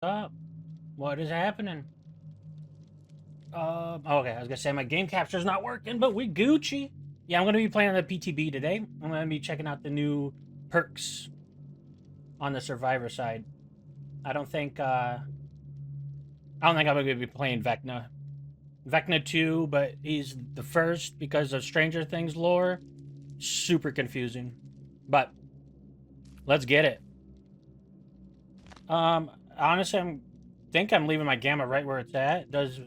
Up? What is happening? Okay, I was gonna say my game capture's not working, but we Gucci. Yeah, I'm gonna be playing on the PTB today. I'm gonna be checking out the new perks on the Survivor side. I don't think I don't think I'm gonna be playing Vecna. Vecna 2, but he's the first because of Stranger Things lore. Super confusing. But let's get it. Honestly, think I'm leaving my gamma right where it's at. Does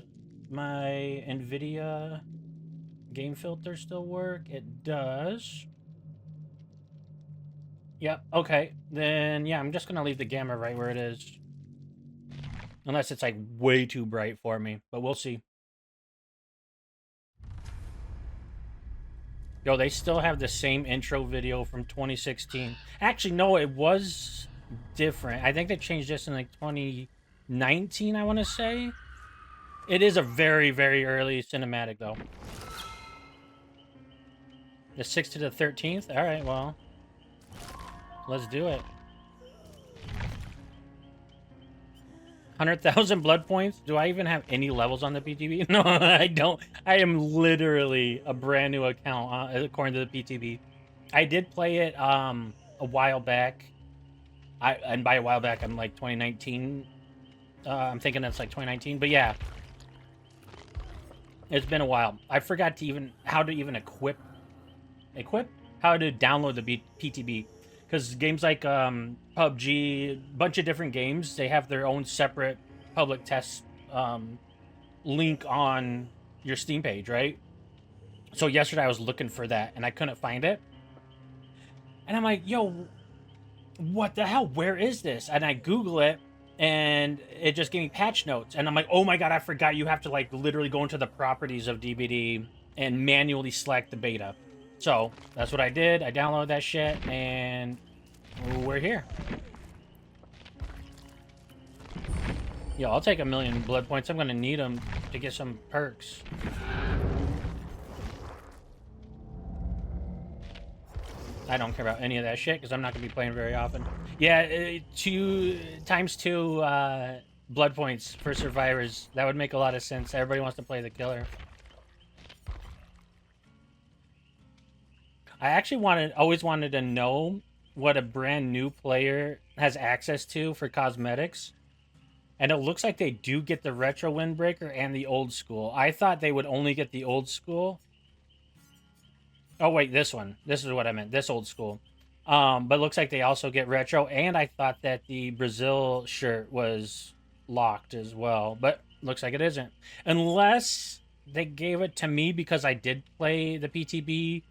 my NVIDIA game filter still work? It does. Yep, okay. Then, yeah, I'm just gonna leave the gamma right where it is. Unless it's, like, way too bright for me. But we'll see. Yo, they still have the same intro video from 2016. Actually, no, it was different. I think they changed this in, like, 2019, I want to say. It is a very, very early cinematic, though. The 6th to the 13th? Alright, well. Let's do it. 100,000 blood points? Do I even have any levels on the PTB? No, I don't. I am literally a brand new account, according to the PTB. I did play it a while back. And by a while back, I'm like 2019. I'm thinking that's like 2019. But yeah, it's been a while. I forgot to how to even equip how to download the PTB. Because games like PUBG, bunch of different games, they have their own separate public test link on your Steam page, right? So yesterday I was looking for that and I couldn't find it. And I'm like, yo, what the hell? Where is this? And I Google it and it just gave me patch notes. And I'm like, oh my God, I forgot you have to like literally go into the properties of DBD and manually select the beta. So that's what I did. I downloaded that shit, and we're here. Yo, I'll take 1,000,000 blood points. I'm gonna need them to get some perks. I don't care about any of that shit because I'm not gonna be playing very often. Yeah, 2 times 2 blood points for survivors. That would make a lot of sense. Everybody wants to play the killer. I actually always wanted to know what a brand new player has access to for cosmetics. And it looks like they do get the retro windbreaker and the old school. I thought they would only get the old school. Oh wait, this one. This is what I meant. This old school. But it looks like they also get retro. And I thought that the Brazil shirt was locked as well. But looks like it isn't. Unless they gave it to me because I did play the PTB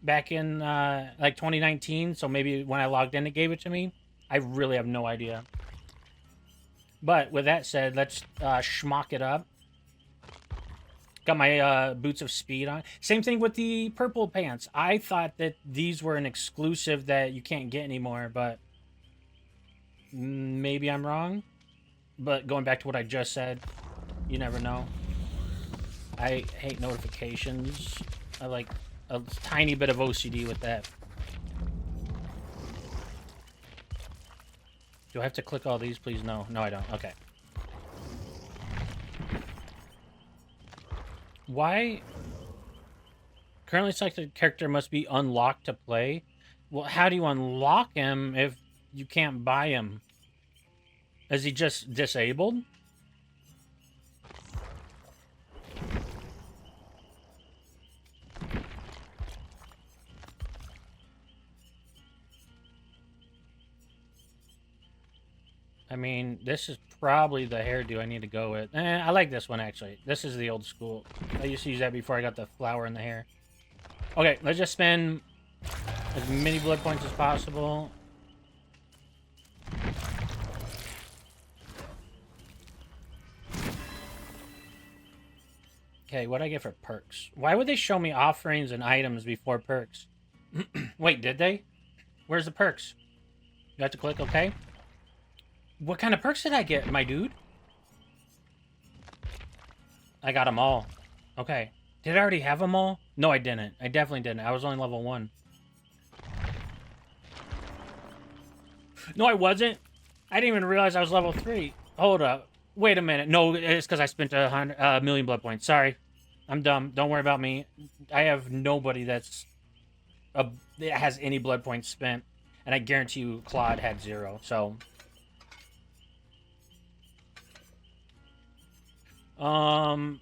back in like 2019, so maybe when I logged in it gave it to me. I really have no idea. But with that said, let's schmuck it up. Got my boots of speed on. Same thing with the purple pants. I thought that these were an exclusive that you can't get anymore, but maybe I'm wrong. But going back to what I just said, you never know. I hate notifications. I like a tiny bit of OCD with that. Do I have to click all these, please? No. No, I don't. Okay. Why? Currently selected character must be unlocked to play. Well, how do you unlock him if you can't buy him? Is he just disabled? I mean, this is probably the hairdo I need to go with. I like this one, actually. This is the old school. I used to use that before I got the flower in the hair. Okay, let's just spend as many blood points as possible. Okay, what'd I get for perks? Why would they show me offerings and items before perks? Wait, did they? Where's the perks? You have to click OK? What kind of perks did I get, my dude? I got them all. Okay. Did I already have them all? No, I didn't. I definitely didn't. I was only level 1. No, I wasn't. I didn't even realize I was level 3. Hold up. Wait a minute. No, it's because I spent a million blood points. Sorry. I'm dumb. Don't worry about me. I have nobody that has any blood points spent. And I guarantee you Claude had 0. So, um,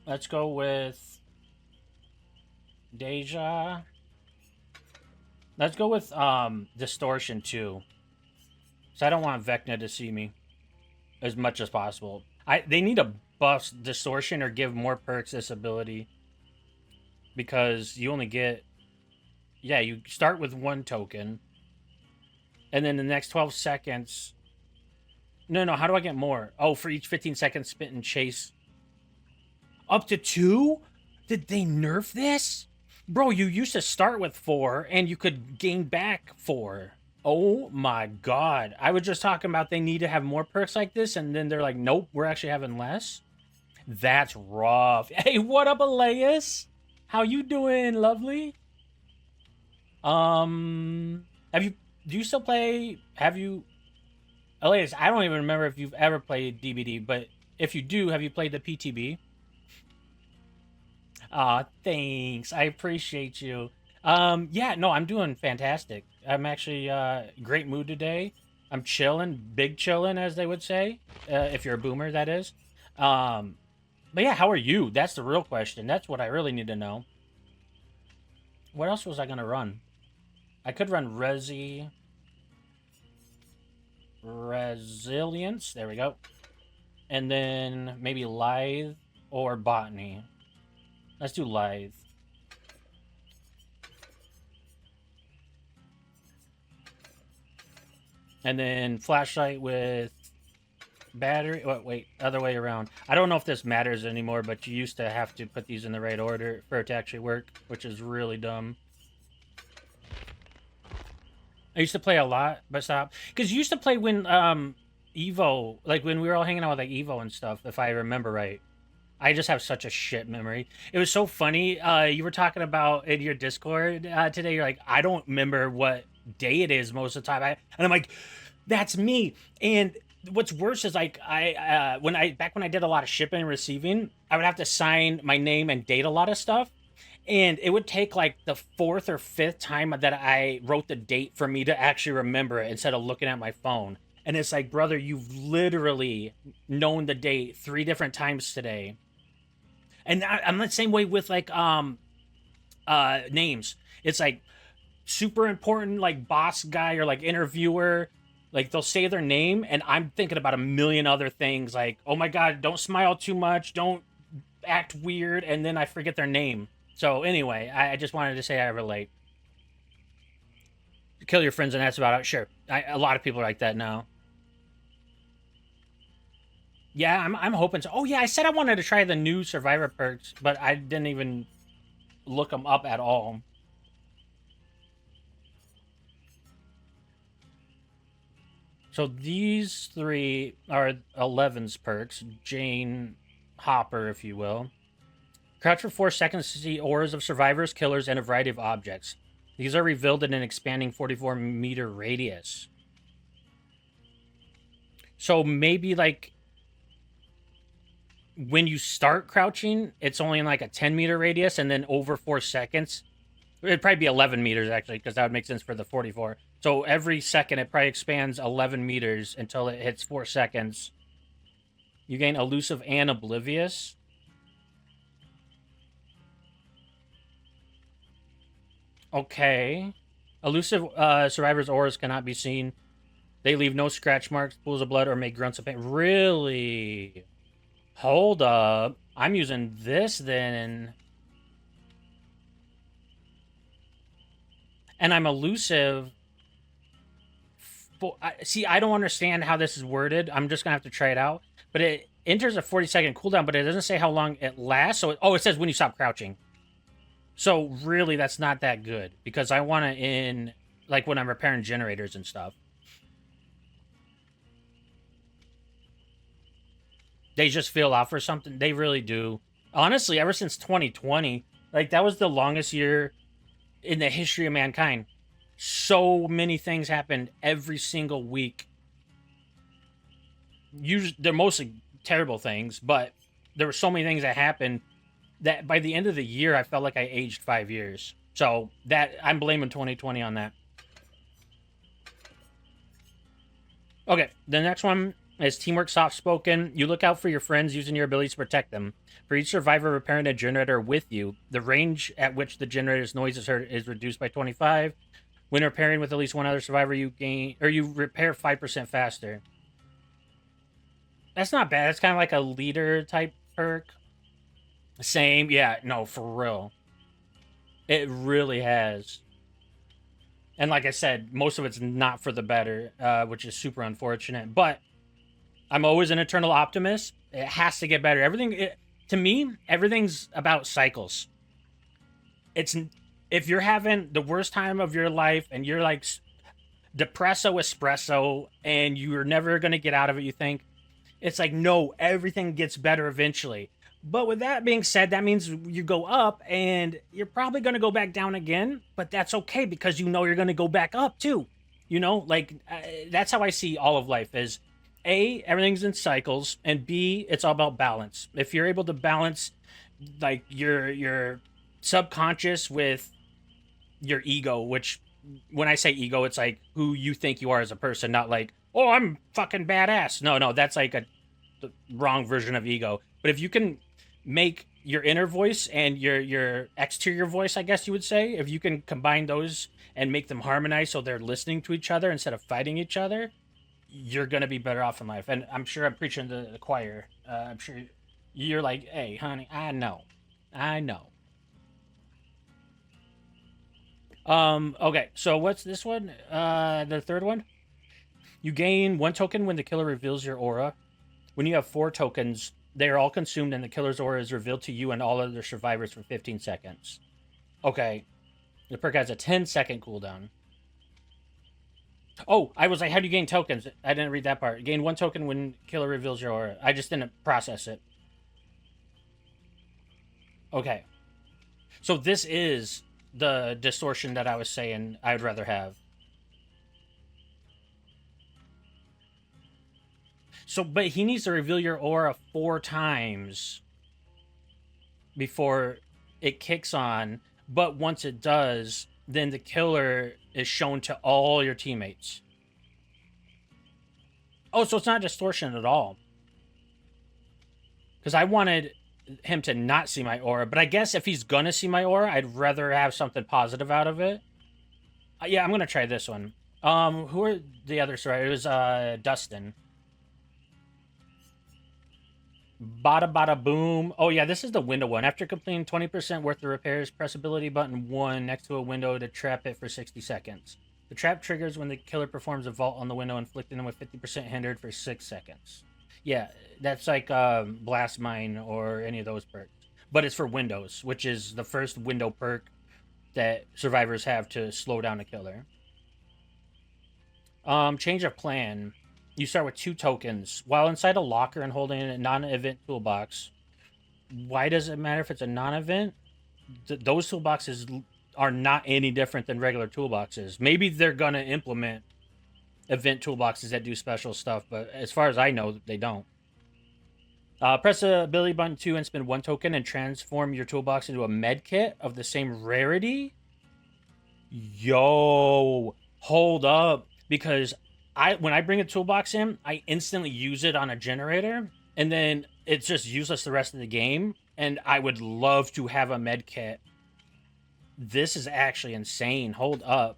let's go with Deja. Let's go with Distortion too. So I don't want Vecna to see me as much as possible. They need to buff Distortion or give more perks this ability, because you only get, yeah, you start with 1 token, and then the next 12 seconds. No, how do I get more? Oh, for each 15 seconds spent in chase. Up to 2? Did they nerf this? Bro, you used to start with 4 and you could gain back 4. Oh my god. I was just talking about they need to have more perks like this, and then they're like, nope, we're actually having less. That's rough. Hey, what up, Elias? How you doing, lovely? Have you, do you still play, have you, Elias, I don't even remember if you've ever played DBD, but if you do, have you played the PTB? Aw, thanks. I appreciate you. Yeah, no, I'm doing fantastic. I'm actually great mood today. I'm chilling, big chilling, as they would say, if you're a boomer, that is. Um, but yeah, how are you? That's the real question. That's what I really need to know. What else was I gonna run? I could run Resilience. There we go. And then maybe Lithe or Botany. Let's do Lithe. And then Flashlight with battery. Oh, wait, other way around. I don't know if this matters anymore, but you used to have to put these in the right order for it to actually work, which is really dumb. I used to play a lot, but stop. Because you used to play when Evo, like when we were all hanging out with like Evo and stuff, if I remember right. I just have such a shit memory. It was so funny. You were talking about in your Discord today. You're like, I don't remember what day it is most of the time. And I'm like, that's me. And what's worse is like when I did a lot of shipping and receiving, I would have to sign my name and date a lot of stuff. And it would take like the 4th or 5th time that I wrote the date for me to actually remember it instead of looking at my phone. And it's like, brother, you've literally known the date 3 different times today. And I'm the same way with like names. It's like super important, like boss guy or like interviewer. Like they'll say their name, and I'm thinking about a million other things. Like, oh my god, don't smile too much, don't act weird, and then I forget their name. So anyway, I just wanted to say I relate. Kill your friends and that's about it. Sure, a lot of people are like that now. Yeah, I'm hoping so. Oh yeah, I said I wanted to try the new Survivor perks, but I didn't even look them up at all. So these 3 are 11's perks. Jane Hopper, if you will. Crouch for 4 seconds to see auras of survivors, killers, and a variety of objects. These are revealed in an expanding 44-meter radius. So maybe like when you start crouching, it's only in like a 10-meter radius, and then over 4 seconds, it'd probably be 11 meters actually, because that would make sense for the 44. So every second, it probably expands 11 meters until it hits 4 seconds. You gain Elusive and Oblivious. Okay. Elusive survivors' auras cannot be seen. They leave no scratch marks, pools of blood, or make grunts of pain. Really? Hold up. I'm using this then. And I'm elusive. See, I don't understand how this is worded. I'm just going to have to try it out. But it enters a 40-second cooldown, but it doesn't say how long it lasts. So, it says when you stop crouching. So, really, that's not that good. Because I want to in, like, when I'm repairing generators and stuff. They just feel off or something. They really do. Honestly, ever since 2020, like, that was the longest year in the history of mankind. So many things happened every single week. usually they're mostly terrible things, but there were so many things that happened that by the end of the year, I felt like I aged 5 years. So that I'm blaming 2020 on that. Okay, the next one is teamwork soft spoken. You look out for your friends using your abilities to protect them. For each survivor repairing a generator with you, the range at which the generator's noise is heard is reduced by 25. When repairing with at least one other survivor, you gain or you repair 5% faster. That's not bad. It's kind of like a leader type perk. Same, yeah, no, for real. It really has. And like I said, most of it's not for the better, which is super unfortunate. But I'm always an eternal optimist. It has to get better. To me, everything's about cycles. It's if you're having the worst time of your life and you're like depresso espresso and you're never gonna get out of it, you think it's like no, everything gets better eventually. But with that being said, that means you go up and you're probably going to go back down again, but that's okay because you know you're going to go back up too. That's how I see all of life is A, everything's in cycles, and B, it's all about balance. If you're able to balance like your subconscious with your ego, which when I say ego, it's like who you think you are as a person, not like, "Oh, I'm fucking badass." No, that's like the wrong version of ego. But if you can make your inner voice and your exterior voice, I guess you would say, if you can combine those and make them harmonize so they're listening to each other instead of fighting each other, you're gonna be better off in life. And I'm sure I'm preaching to the choir. I'm sure you're like, hey, honey, I know. Okay, so what's this one? The third one. You gain 1 token when the killer reveals your aura. When you have 4 tokens, they are all consumed and the killer's aura is revealed to you and all other survivors for 15 seconds. Okay. The perk has a 10-second cooldown. Oh, I was like, how do you gain tokens? I didn't read that part. You gain 1 token when killer reveals your aura. I just didn't process it. Okay. So this is the distortion that I was saying I'd rather have. So, but he needs to reveal your aura 4 times before it kicks on. But once it does, then the killer is shown to all your teammates. Oh, so it's not distortion at all. Because I wanted him to not see my aura, but I guess if he's gonna see my aura, I'd rather have something positive out of it. Yeah, I'm gonna try this one. Who are the other survivors? It was Dustin. Bada bada boom. Oh yeah, this is the window one. After completing 20% worth of repairs, press ability button 1 next to a window to trap it for 60 seconds. The trap triggers when the killer performs a vault on the window, inflicting them with 50% hindered for 6 seconds. Yeah, that's like Blast Mine or any of those perks. But it's for windows, which is the first window perk that survivors have to slow down a killer. Change of plan. You start with 2 tokens. While inside a locker and holding a non-event toolbox. Why does it matter if it's a non-event? Those toolboxes are not any different than regular toolboxes. Maybe they're going to implement event toolboxes that do special stuff, but as far as I know, they don't. Press the ability button 2 and spend 1 token and transform your toolbox into a med kit of the same rarity. Yo, hold up. Because when I bring a toolbox in, I instantly use it on a generator, and then it's just useless the rest of the game. And I would love to have a med kit. This is actually insane. Hold up.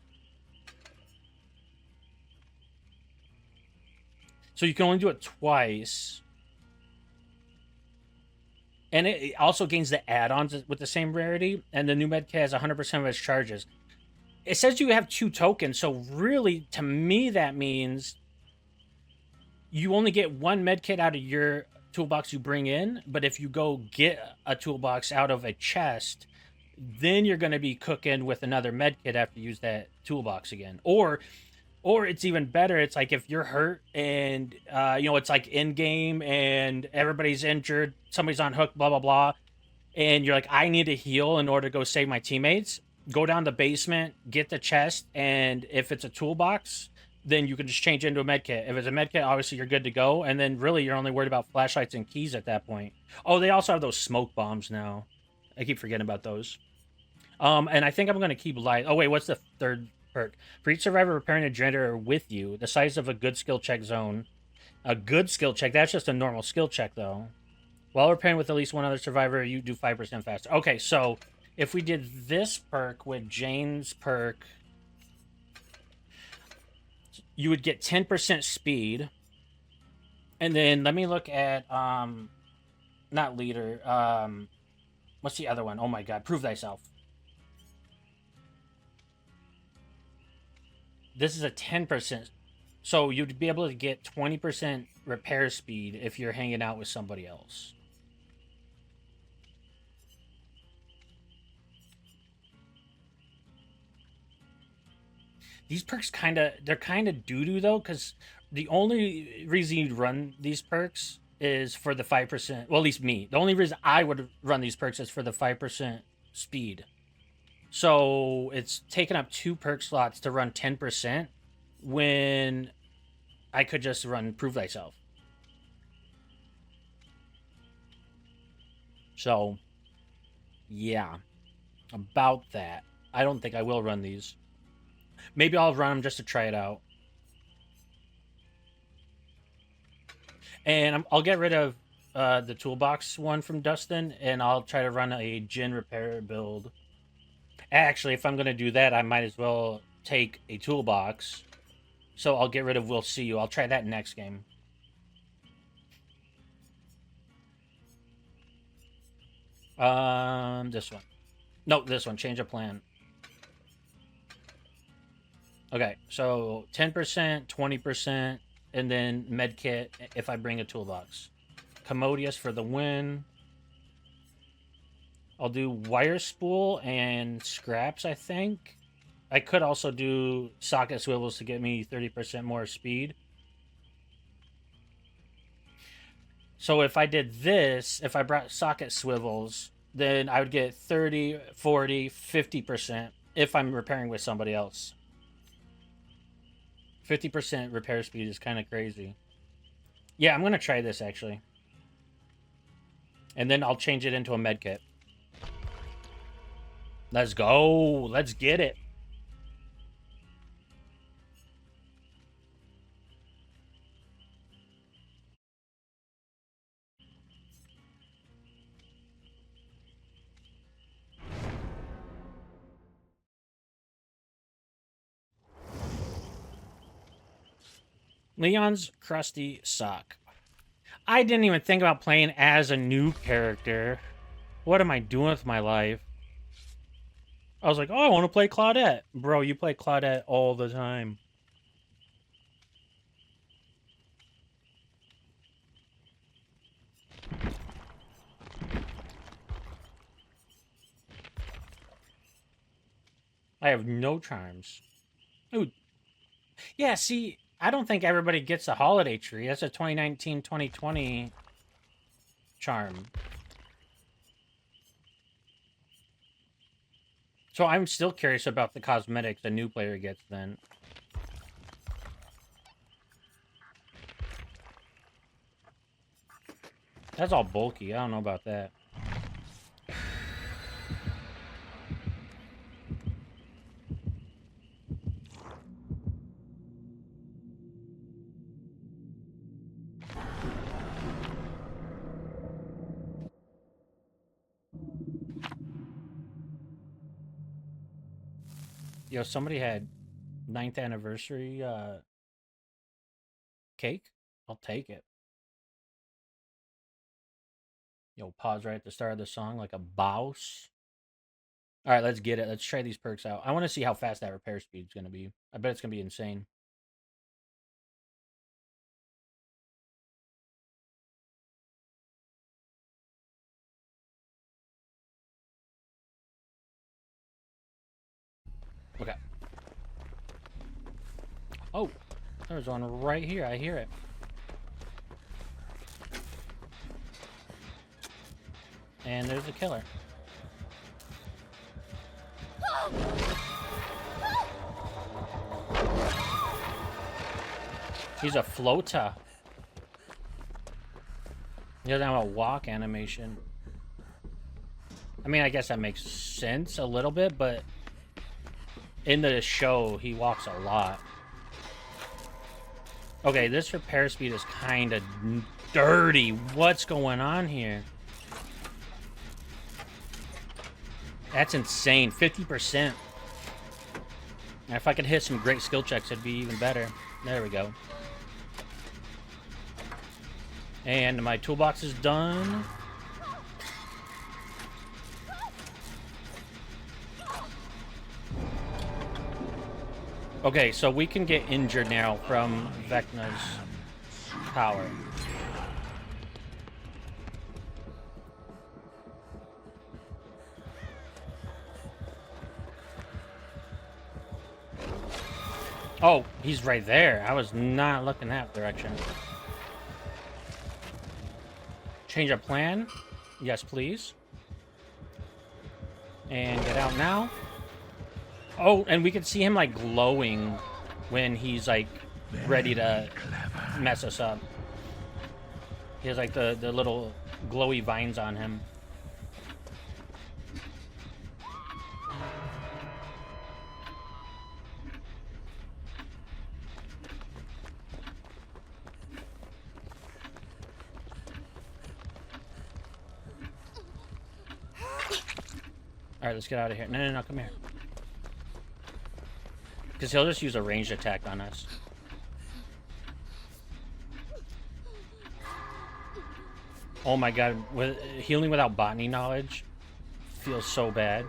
So you can only do it twice. And it also gains the add-ons with the same rarity, and the new med kit has 100% of its charges. It says you have 2 tokens, so really, to me, that means you only get 1 med kit out of your toolbox you bring in, but if you go get a toolbox out of a chest, then you're going to be cooking with another med kit after you use that toolbox again. Or it's even better. It's like if you're hurt and it's like in game and everybody's injured, somebody's on hook, blah blah blah, and you're like, I need to heal in order to go save my teammates. Go down the basement, get the chest, and if it's a toolbox, then you can just change into a med kit. If it's a med kit, obviously you're good to go. And then really you're only worried about flashlights and keys at that point. Oh, they also have those smoke bombs now. I keep forgetting about those. And I think I'm gonna keep light. Oh wait, what's the third perk? For each survivor repairing a generator with you, the size of a good skill check zone. A good skill check. That's just a normal skill check though. While repairing with at least one other survivor, you do 5% faster. Okay, so if we did this perk with Jane's perk, you would get 10% speed. And then let me look at not leader. What's the other one? Oh my god, prove thyself. This is a 10%. So you'd be able to get 20% repair speed if you're hanging out with somebody else. These perks they're kind of doo-doo though, because the only reason you'd run these perks is for the 5%. Well, at least me. The only reason I would run these perks is for the 5% speed. So it's taking up 2 perk slots to run 10% when I could just run Prove Thyself. So, yeah, about that. I don't think I will run these. Maybe I'll run them just to try it out. And I'll get rid of the toolbox one from Dustin, and I'll try to run a gin repair build. Actually, if I'm going to do that, I might as well take a toolbox. So I'll get rid of We'll See You. I'll try that next game. This one. No, this one. Change of plan. Okay, so 10%, 20%, and then medkit if I bring a toolbox. Commodious for the win. I'll do wire spool and scraps, I think. I could also do socket swivels to get me 30% more speed. So if I did this, if I brought socket swivels, then I would get 30, 40, 50% if I'm repairing with somebody else. 50% repair speed is kind of crazy. Yeah, I'm going to try this, actually. And then I'll change it into a med kit. Let's go. Let's get it. Leon's crusty sock. I didn't even think about playing as a new character. What am I doing with my life? I was like, oh, I want to play Claudette. Bro, you play Claudette all the time. I have no charms. Ooh. Yeah, see, I don't think everybody gets a holiday tree. That's a 2019-2020 charm. So I'm still curious about the cosmetics a new player gets then. That's all bulky. I don't know about that. Yo, somebody had 9th anniversary cake. I'll take it. Yo, pause right at the start of the song like a boss. All right, let's get it. Let's try these perks out. I want to see how fast that repair speed is going to be. I bet it's going to be insane. Okay. Oh, there's one right here. I hear it. And there's a killer. He's a floater. He doesn't have a walk animation. I mean, I guess that makes sense a little bit, but in the show, he walks a lot. Okay, this repair speed is kind of dirty. What's going on here? That's insane. 50%. And if I could hit some great skill checks, it'd be even better. There we go. And my toolbox is done. Okay, so we can get injured now from Vecna's power. Oh, he's right there. I was not looking that direction. Change of plan? Yes, please. And get out now. Oh, and we can see him, like, glowing when he's, like, ready to mess us up. He has, like, the little glowy vines on him. Alright, let's get out of here. No, come here. Because he'll just use a ranged attack on us. Oh my god, healing without botany knowledge feels so bad.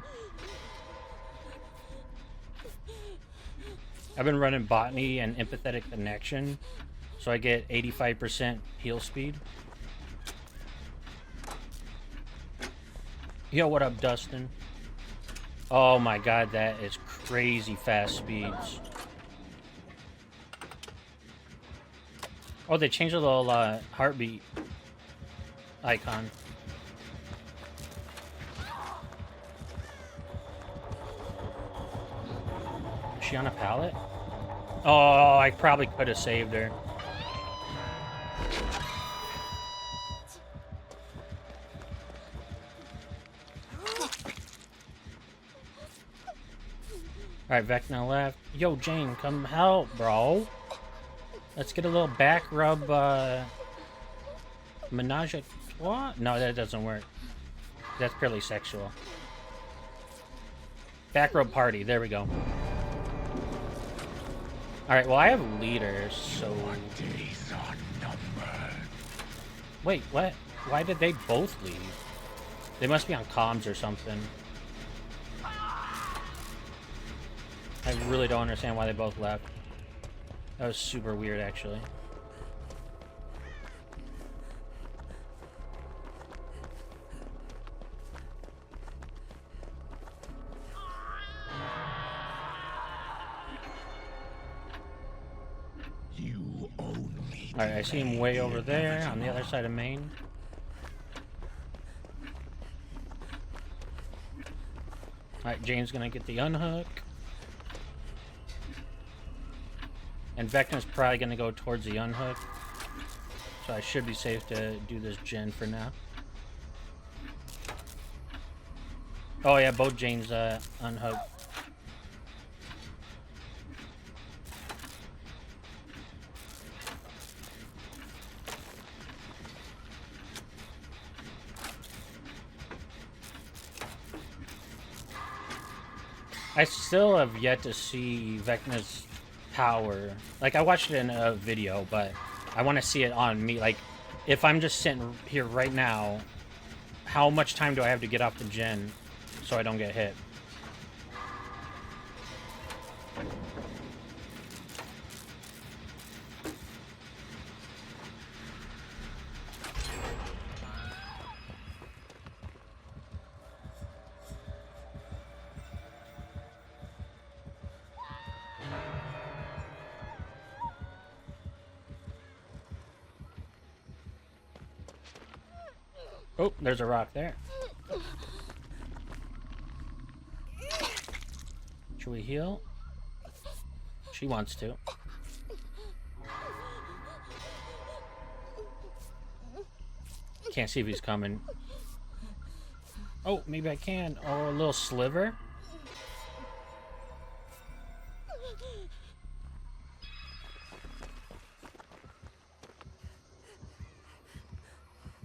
I've been running botany and empathetic connection, so I get 85% heal speed. Yo, what up, Dustin? Oh my god, that is crazy fast speeds. Oh, they changed the little heartbeat icon. Is she on a pallet? Oh, I probably could have saved her. Alright, Vecna left. Yo, Jane, come help, bro. Let's get a little back rub, menage a trois? No, that doesn't work. That's purely sexual. Back rub party, there we go. Alright, well, I have leaders, so... Wait, what? Why did they both leave? They must be on comms or something. I really don't understand why they both left. That was super weird, actually. Alright, I see him way over there on the other side of Maine. Alright, Jane's gonna get the unhook. And Vecna's probably gonna go towards the unhook. So I should be safe to do this gen for now. Oh yeah, both Jane's unhooked. I still have yet to see Vecna's power. Like, I watched it in a video, but I want to see it on me. Like, if I'm just sitting here right now, how much time do I have to get off the gen so I don't get hit? Oh, there's a rock there. Should we heal? She wants to. Can't see if he's coming. Oh, maybe I can. Oh, a little sliver.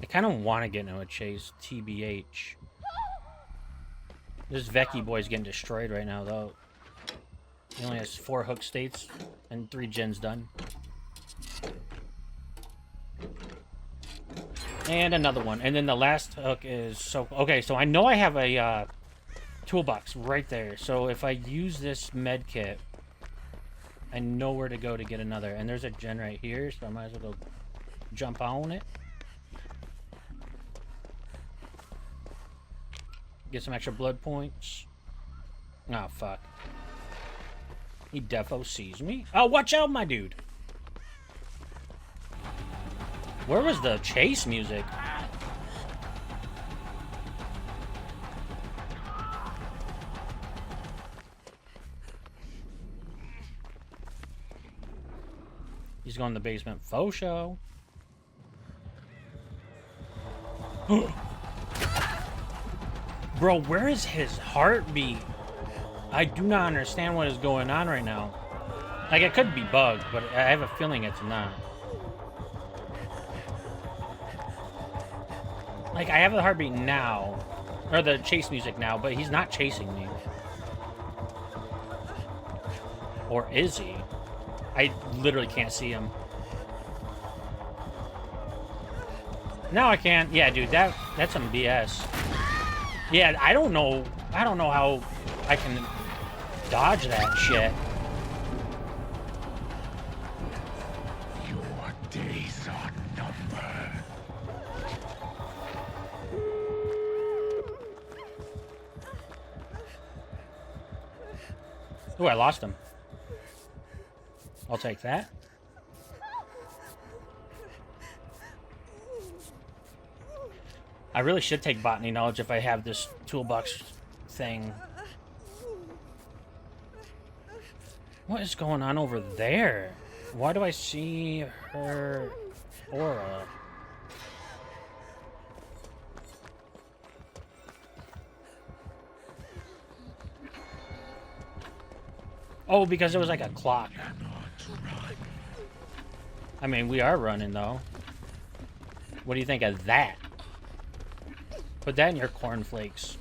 I kind of want to get into a chase, TBH. This Vecchi boy's getting destroyed right now, though. He only has 4 hook states and 3 gens done. And another one. And then the last hook is so... Okay, so I know I have a toolbox right there. So if I use this med kit, I know where to go to get another. And there's a gen right here, so I might as well go jump on it. Get some extra blood points. Oh, fuck. He defo sees me. Oh, watch out, my dude. Where was the chase music? He's going to the basement. Faux show. Bro, where is his heartbeat? I do not understand what is going on right now. Like, it could be bugged, but I have a feeling it's not. Like, I have the heartbeat now. Or the chase music now, but he's not chasing me. Or is he? I literally can't see him. Now I can. Yeah, dude, that's some BS. Yeah, I don't know how I can dodge that shit. Your days are numbered. Ooh, I lost him. I'll take that. I really should take botany knowledge if I have this toolbox thing. What is going on over there? Why do I see her aura? Oh, because it was like a clock. I mean, we are running, though. What do you think of that? Put that in your cornflakes.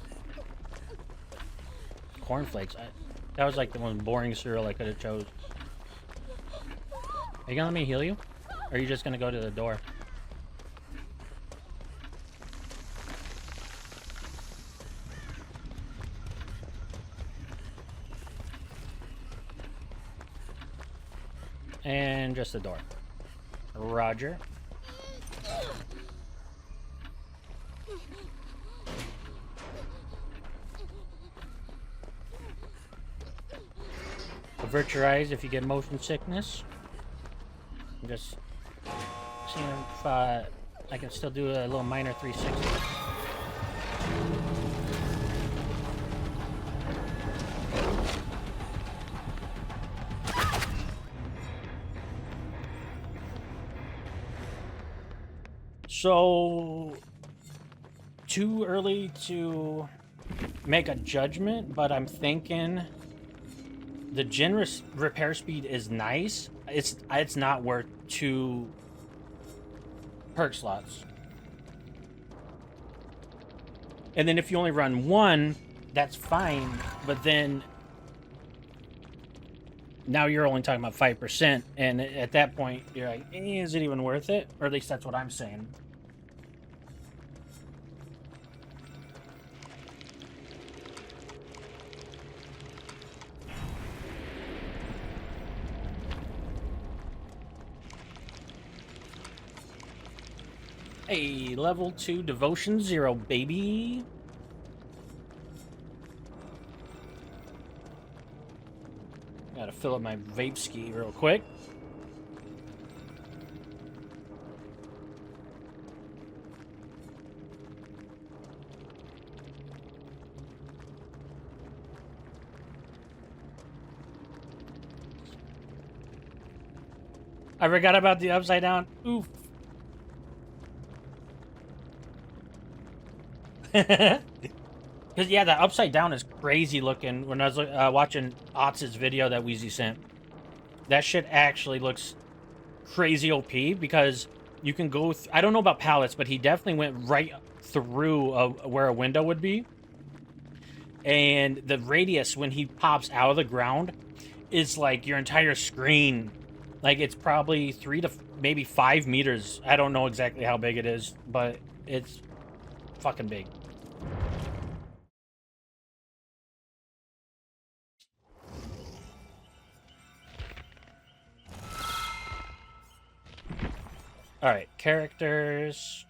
Cornflakes. That was like the most boring cereal I could have chose. Are you gonna let me heal you? Or are you just gonna go to the door? And just the door. Roger. Avert your eyes if you get motion sickness. I'm just seeing if I can still do a little minor 360. So, too early to make a judgment, but I'm thinking the generous repair speed is nice. It's not worth 2 perk slots. And then if you only run 1, that's fine, but then now you're only talking about 5%, and at that point you're like, is it even worth it? Or at least that's what I'm saying. Hey, level 2 devotion 0, baby. Gotta fill up my vape ski real quick. I forgot about the upside down. Oof. Because yeah, that upside down is crazy looking. When I was watching Otz's video that Wheezy sent, that shit actually looks crazy OP because you can go. I don't know about pallets, but he definitely went right through where a window would be, and the radius when he pops out of the ground is like your entire screen. Like it's probably 3 to maybe 5 meters. I don't know exactly how big it is, but it's fucking big. All right, characters.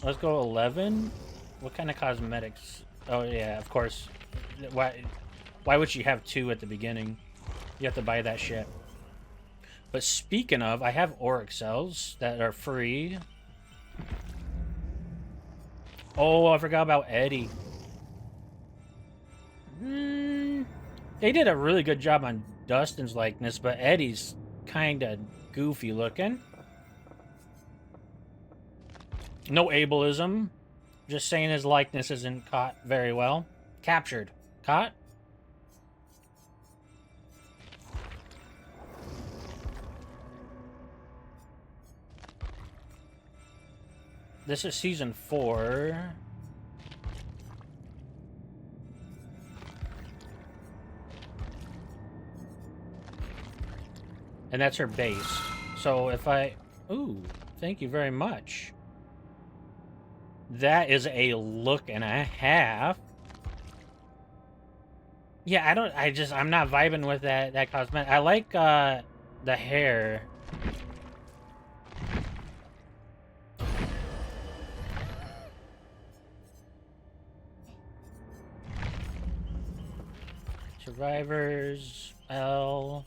Let's go 11. What kind of cosmetics? Oh yeah, of course. Why would you have 2 at the beginning? You have to buy that shit. But speaking of, I have auric cells that are free. Oh, I forgot about Eddie. They did a really good job on Dustin's likeness, but Eddie's kind of goofy looking. No ableism. Just saying his likeness isn't caught very well. Captured. Caught? This is season 4. And that's her base. So if I... Ooh, thank you very much. That is a look and a half. Yeah, I'm not vibing with that cosmetic. I like, the hair. Survivors, L.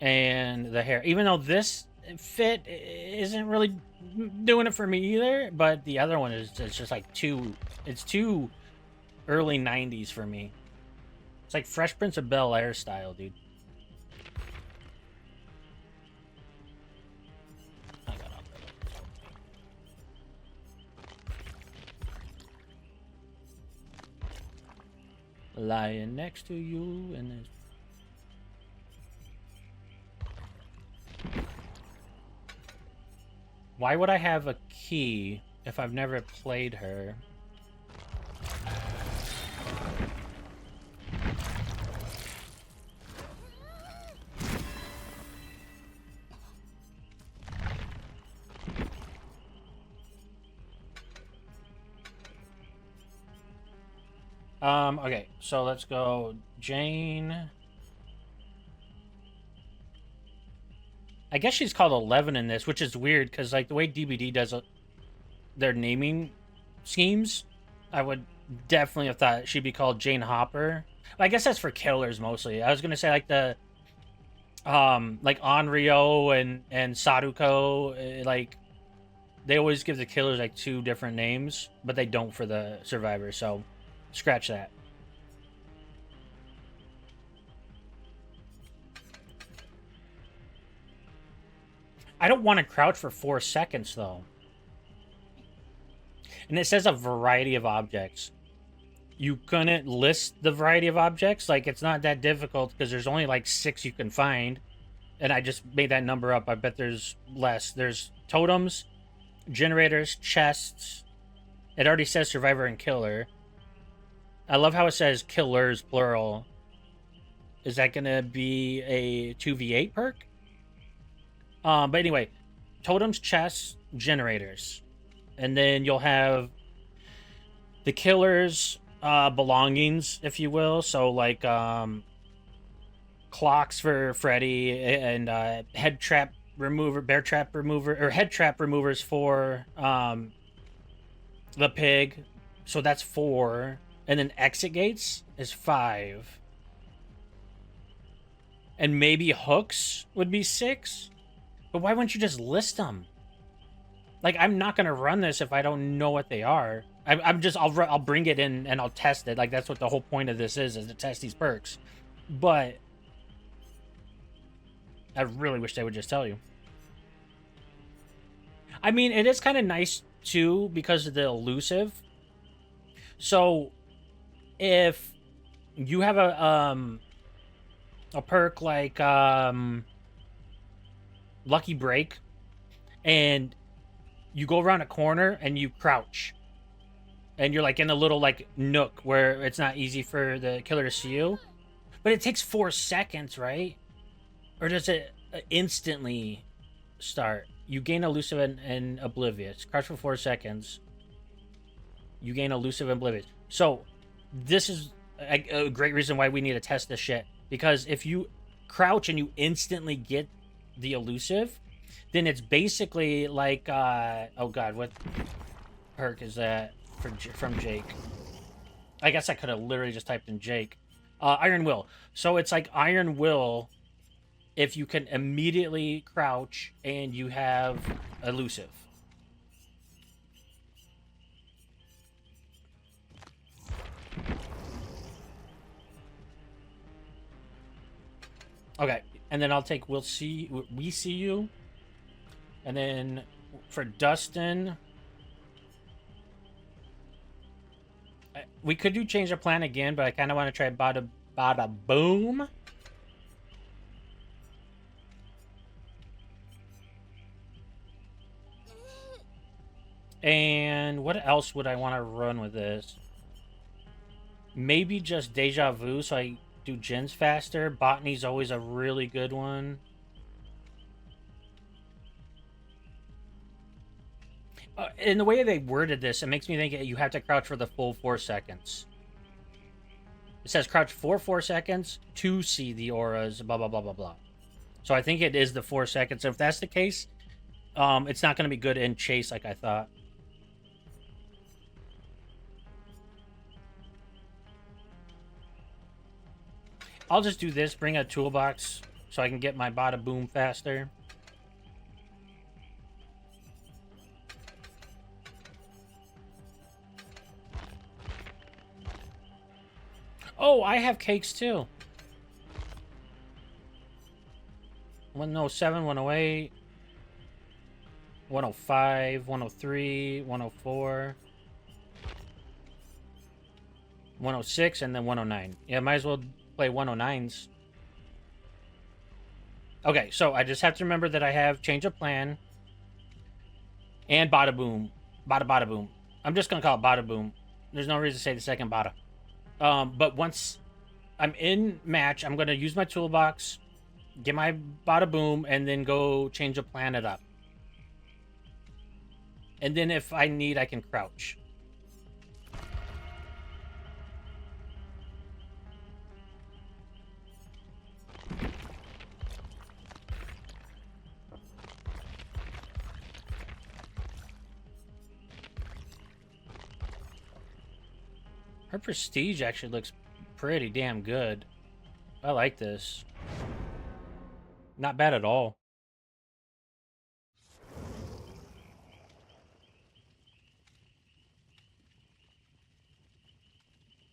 And the hair. Even though this fit isn't really doing it for me either, but the other one is just like it's too early 90s for me. It's like Fresh Prince of Bel-Air style, dude. Lying next to you in this. Why would I have a key if I've never played her? Okay, so let's go Jane. I guess she's called 11 in this, which is weird because like the way DBD does their naming schemes, I would definitely have thought she'd be called Jane Hopper. I guess that's for killers mostly. I was gonna say like the like Onryo and Saruko, like they always give the killers like 2 different names, but they don't for the survivors. So scratch that. I don't want to crouch for 4 seconds, though. And it says a variety of objects. You couldn't list the variety of objects? Like, it's not that difficult because there's only like 6 you can find. And I just made that number up. I bet there's less. There's totems, generators, chests. It already says survivor and killer. I love how it says killers, plural. Is that going to be a 2v8 perk? But anyway, totems, chests, generators. And then you'll have the killer's belongings, if you will. So, like, clocks for Freddy and head trap remover, bear trap remover, or head trap removers for the pig. So that's 4. And then exit gates is 5. And maybe hooks would be 6. But why wouldn't you just list them? Like, I'm not gonna run this if I don't know what they are. I'll bring it in and I'll test it. Like, that's what the whole point of this is to test these perks. But I really wish they would just tell you. I mean, it is kind of nice too because of the elusive. So if you have a perk like Lucky Break, and you go around a corner and you crouch, and you're like in a little like nook where it's not easy for the killer to see you, but it takes 4 seconds, right? Or does it instantly start? You gain elusive and oblivious. Crouch for 4 seconds. You gain elusive and oblivious. So this is a great reason why we need to test this shit. Because if you crouch and you instantly get the elusive, then it's basically like oh god, what perk is that from Jake? I guess I could have literally just typed in Jake. Iron Will. So it's like Iron Will if you can immediately crouch and you have elusive. Okay, and then I'll take we see you, and then for Dustin, we could do change of plan again, but I kind of want to try bada boom. And what else would I want to run with this? Maybe just deja vu, so I do gens faster. Botany's always a really good one. In the way they worded this, it makes me think you have to crouch for the full 4 seconds. It says crouch for 4 seconds to see the auras, blah, blah, blah, blah, blah. So I think it is the 4 seconds. So if that's the case, it's not going to be good in chase like I thought. I'll just do this, bring a toolbox so I can get my bada boom faster. Oh, I have cakes too. 107, 108, 105, 103, 104, 106, and then 109. Yeah, might as well play 109s. Okay, so I just have to remember that I have change of plan and bada boom. Bada boom. I'm just gonna call it bada boom. There's no reason to say the second bada. But once I'm in match, I'm gonna use my toolbox, get my bada boom, and then go change a planet up. And then if I need, I can crouch. Her prestige actually looks pretty damn good. I like this. Not bad at all.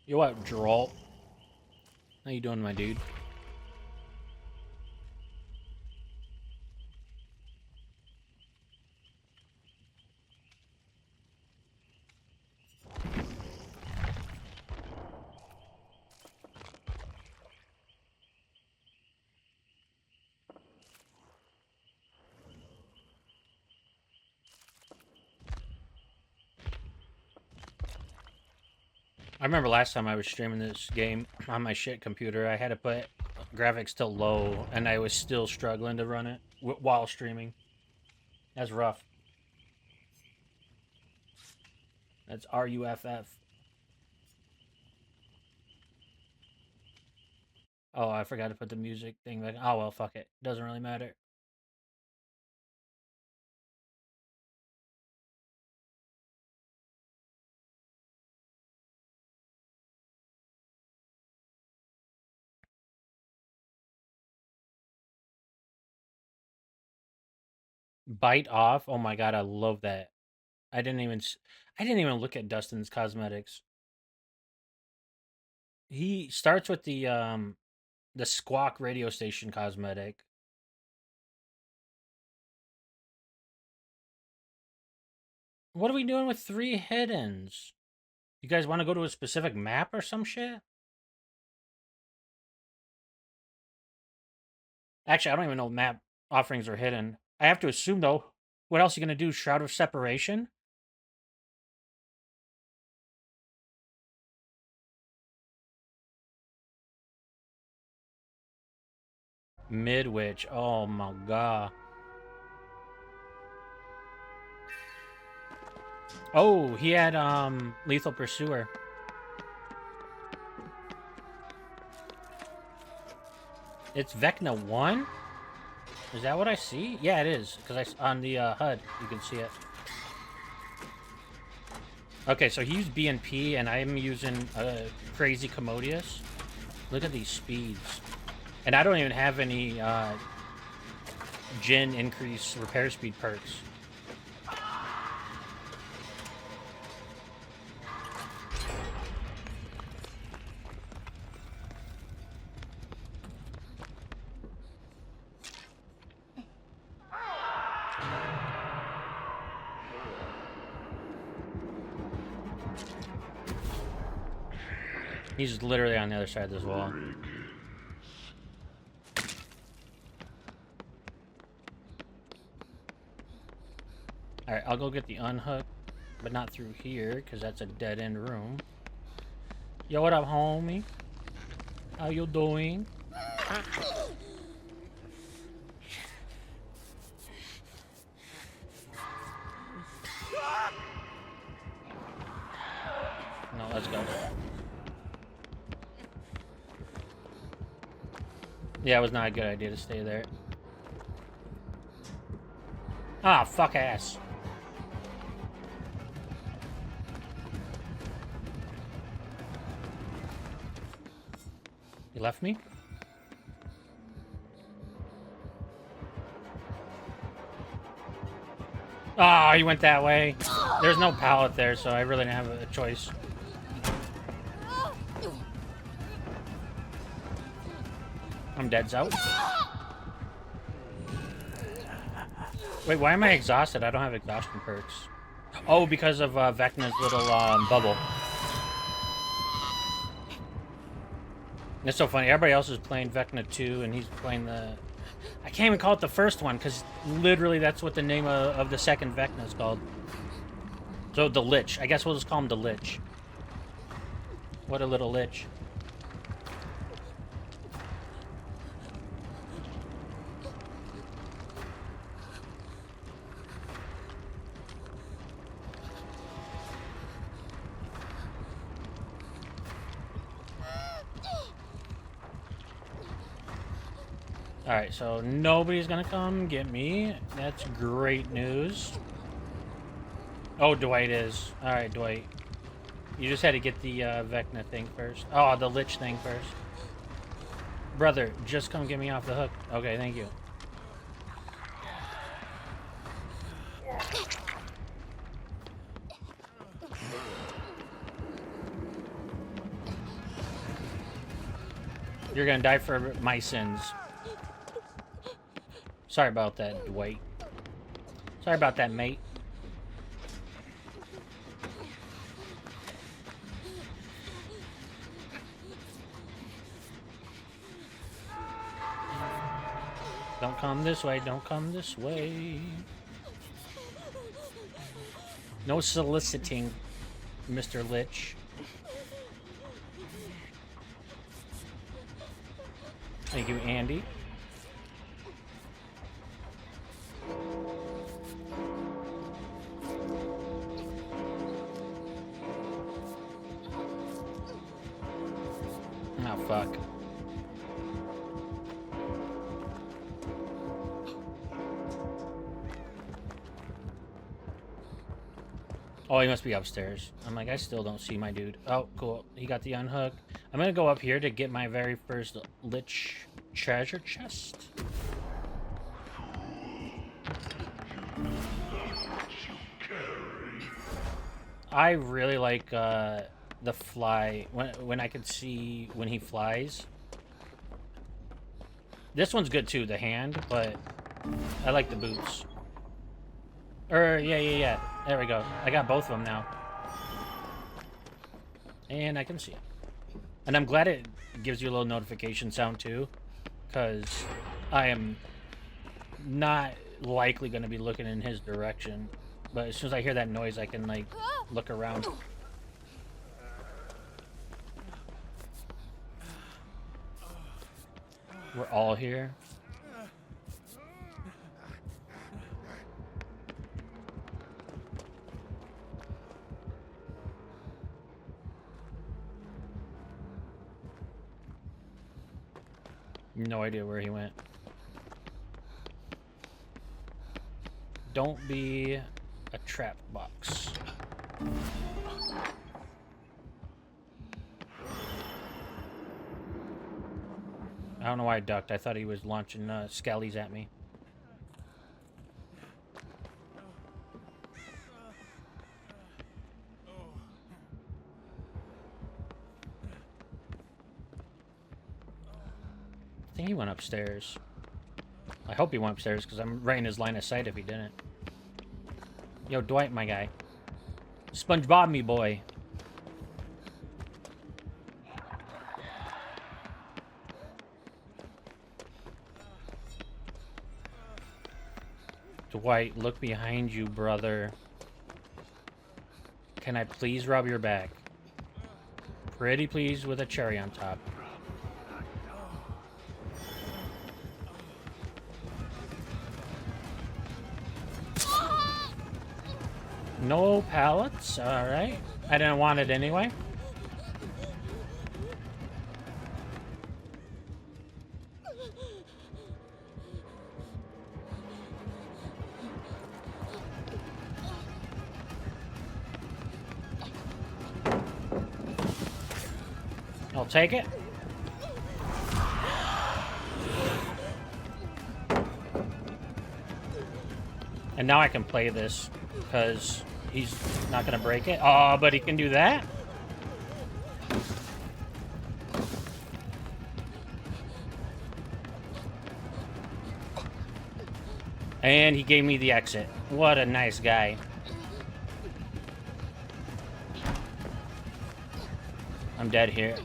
You what, Droll? How you doing, my dude? I remember last time I was streaming this game on my shit computer, I had to put graphics to low, and I was still struggling to run it while streaming. That's rough. That's RUFF. Oh, I forgot to put the music thing back. Oh, well, fuck it. Doesn't really matter. Bite off. Oh my god, I love that. I didn't even I didn't even look at Dustin's cosmetics. He starts with the Squawk radio station cosmetic. What are we doing with 3 hiddens? You guys want to go to a specific map or some shit? Actually, I don't even know map offerings are hidden. I have to assume, though, what else are you going to do? Shroud of Separation? Midwich. Oh my god. Oh, he had Lethal Pursuer. It's Vecna 1? Is that what I see? Yeah, it is. Because on the HUD, you can see it. Okay, so he used BNP, and I'm using Crazy Commodious. Look at these speeds. And I don't even have any Jin increase repair speed perks. He's literally on the other side of this wall. Alright, I'll go get the unhook, but not through here, because that's a dead-end room. Yo, what up, homie? How you doing? No, let's go. Yeah, it was not a good idea to stay there. Ah, fuck ass. You left me? Ah, he went that way. There's no pallet there, so I really didn't have a choice. I'm dead out. Wait, why am I exhausted? I don't have exhaustion perks. Oh, because of Vecna's little bubble. It's so funny. Everybody else is playing Vecna 2, and he's playing the... I can't even call it the first one, because literally that's what the name of the second Vecna is called. So, the Lich. I guess we'll just call him the Lich. What a little Lich. Alright, so nobody's gonna come get me. That's great news. Oh, Dwight is. Alright, Dwight. You just had to get the Vecna thing first. Oh, the Lich thing first. Brother, just come get me off the hook. Okay, thank you. You're gonna die for my sins. Sorry about that, Dwight. Sorry about that, mate. Don't come this way, don't come this way. No soliciting, Mr. Lich. Thank you, Andy. Oh, fuck. Oh, he must be upstairs. I'm like, I still don't see my dude. Oh, cool. He got the unhook. I'm gonna go up here to get my very first Lich treasure chest. I really like the fly when I can see when he flies. This one's good too, the hand, but I like the boots. Yeah. There we go. I got both of them now. And I can see it. And I'm glad it gives you a little notification sound too, because I am not likely going to be looking in his direction. But as soon as I hear that noise, I can, like, look around. We're all here. No idea where he went. Don't be a trap box. I don't know why I ducked. I thought he was launching skellies at me. I think he went upstairs. I hope he went upstairs because I'm right in his line of sight if he didn't. Yo, Dwight, my guy. SpongeBob me, boy. Dwight, look behind you, brother. Can I please rub your back? Pretty please with a cherry on top. No pallets, alright. I didn't want it anyway. I'll take it. And now I can play this because he's not going to break it. Oh, but he can do that? And he gave me the exit. What a nice guy. I'm dead here.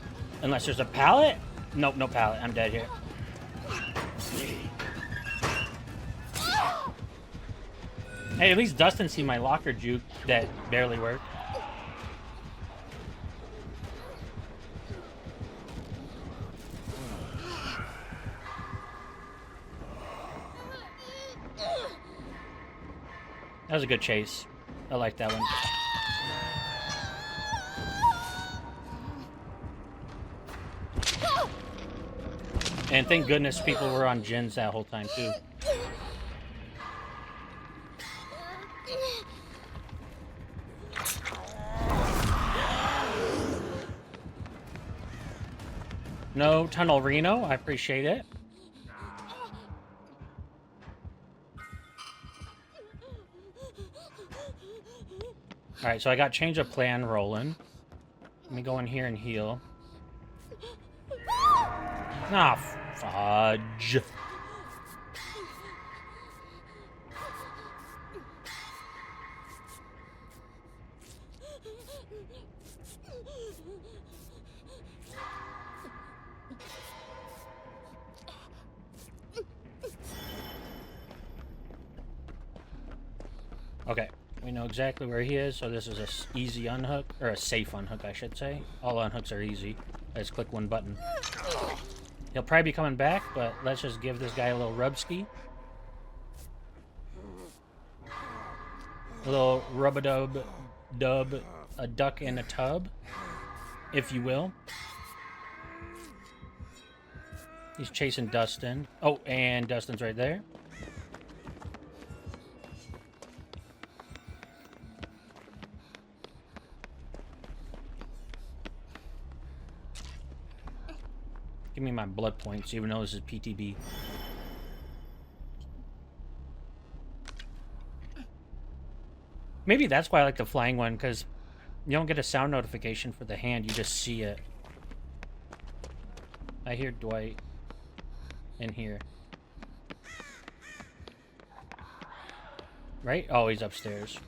Unless there's a pallet? Nope, no pallet. I'm dead here. Hey, at least Dustin see my locker juke that barely worked. That was a good chase. I like that one. And thank goodness people were on gens that whole time, too. No Tunnel Reno, I appreciate it. Alright, so I got change of plan rolling. Let me go in here and heal. Ah, fudge. Okay, we know exactly where he is, so this is a easy unhook, or a safe unhook, I should say. All unhooks are easy. I just click one button. He'll probably be coming back, but let's just give this guy a little rub-ski. A little rub-a-dub, a duck in a tub, if you will. He's chasing Dustin. Oh, and Dustin's right there. Give me my blood points, even though this is PTB. Maybe that's why I like the flying one, because you don't get a sound notification for the hand, you just see it. I hear Dwight in here. Right? Oh, he's upstairs.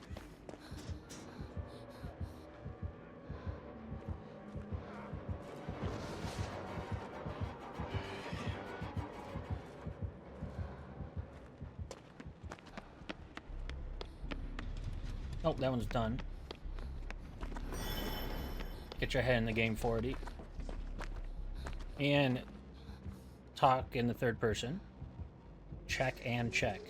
Oh, that one's done. Get your head in the game, 40. And talk in the third person. Check and check.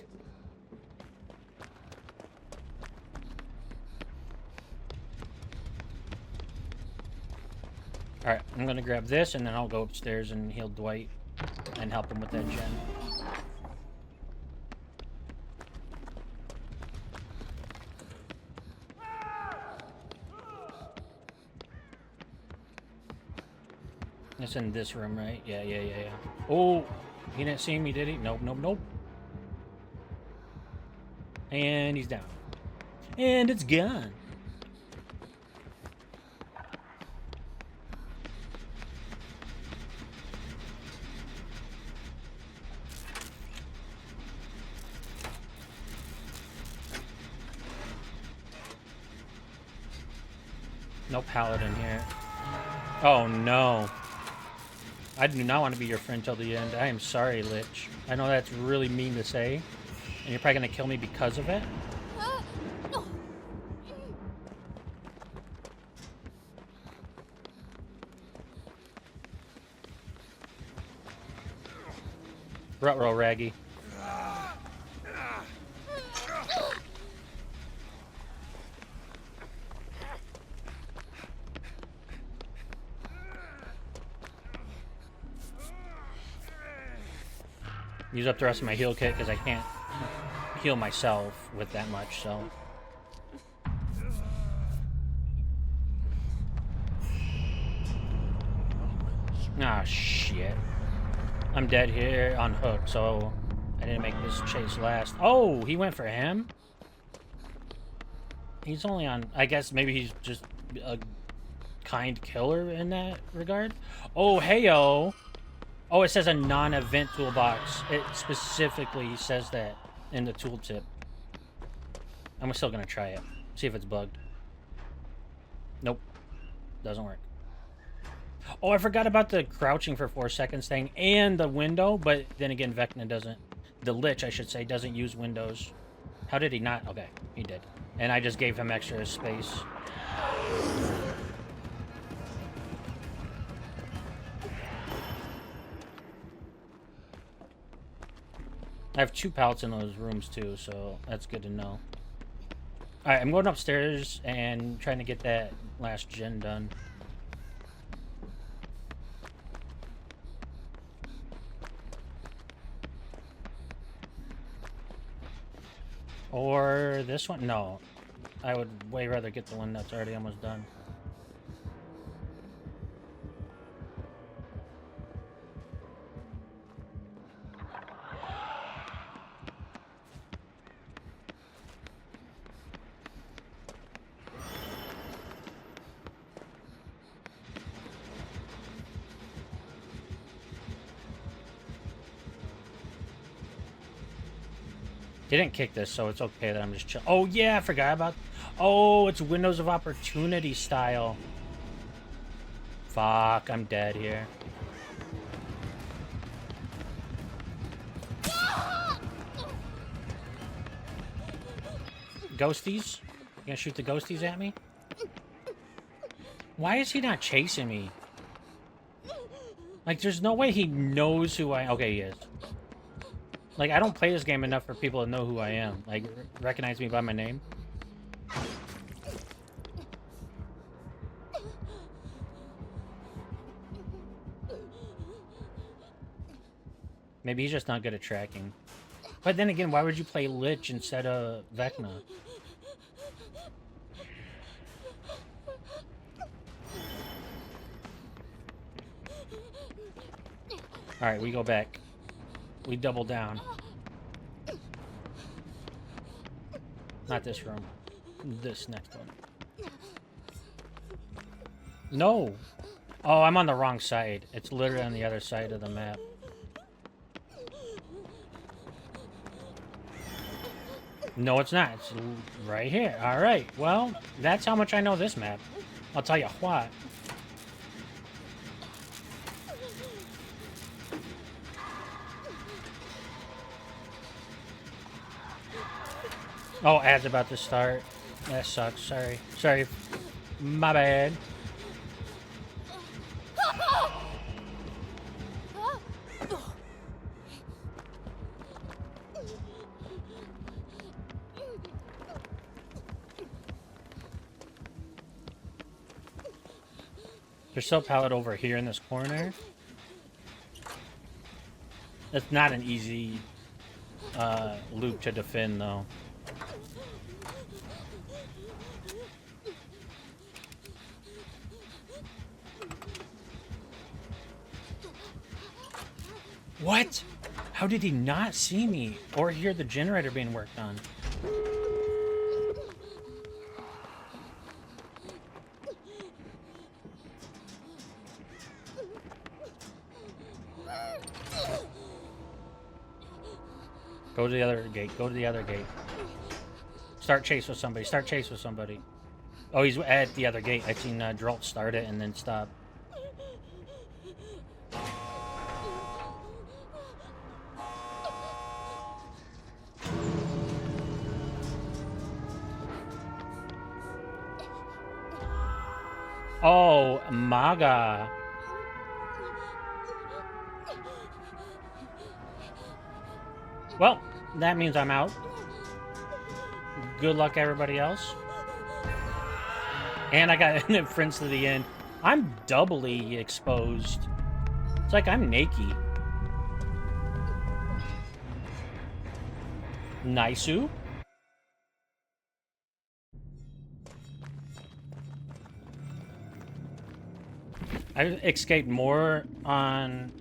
Alright, I'm gonna grab this and then I'll go upstairs and heal Dwight and help him with that gen. It's in this room, right? Yeah. Oh, he didn't see me, did he? Nope. And he's down. And it's gone. No paladin here. Oh no. I do not want to be your friend till the end. I am sorry, Lich. I know that's really mean to say, and you're probably gonna kill me because of it. Ruh-roh, Raggy. Use up the rest of my heal kit because I can't heal myself with that much, so. Ah, shit. I'm dead here on hook, so I didn't make this chase last. Oh, he went for him? He's only on... I guess maybe he's just a kind killer in that regard. Oh, heyo! Oh, it says a non-event toolbox. It specifically says that in the tooltip. I'm still gonna try it. See if it's bugged. Nope. Doesn't work. Oh, I forgot about the crouching for 4 seconds thing and the window, but then again, Vecna doesn't... The Lich, I should say, doesn't use windows. How did he not? Okay, he did. And I just gave him extra space. I have 2 pallets in those rooms too, so that's good to know. Alright, I'm going upstairs and trying to get that last gen done. Or this one? No. I would way rather get the one that's already almost done. They didn't kick this, so it's okay that I'm just chill. Oh, yeah, I forgot about... Oh, it's Windows of Opportunity style. Fuck, I'm dead here. Ghosties? You gonna shoot the ghosties at me? Why is he not chasing me? Like, there's no way he knows who I... Okay, he is. Like, I don't play this game enough for people to know who I am. Like, recognize me by my name. Maybe he's just not good at tracking. But then again, why would you play Lich instead of Vecna? Alright, we go back. We double down. Not this room. This next one. No! Oh, I'm on the wrong side. It's literally on the other side of the map. No, it's not. It's right here. All right. Well, that's how much I know this map. I'll tell you what. Oh, ad's about to start. That sucks. Sorry. Sorry. My bad. There's still a pallet over here in this corner. It's not an easy loop to defend, though. What? How did he not see me or hear the generator being worked on? Go to the other gate. Go to the other gate. Start chase with somebody. Start chase with somebody. Oh, he's at the other gate. I've seen Drolt start it and then stop. Oh, Maga. Well, that means I'm out. Good luck, everybody else. And I got friends to the end. I'm doubly exposed. It's like I'm naked. Naisu? I escaped more on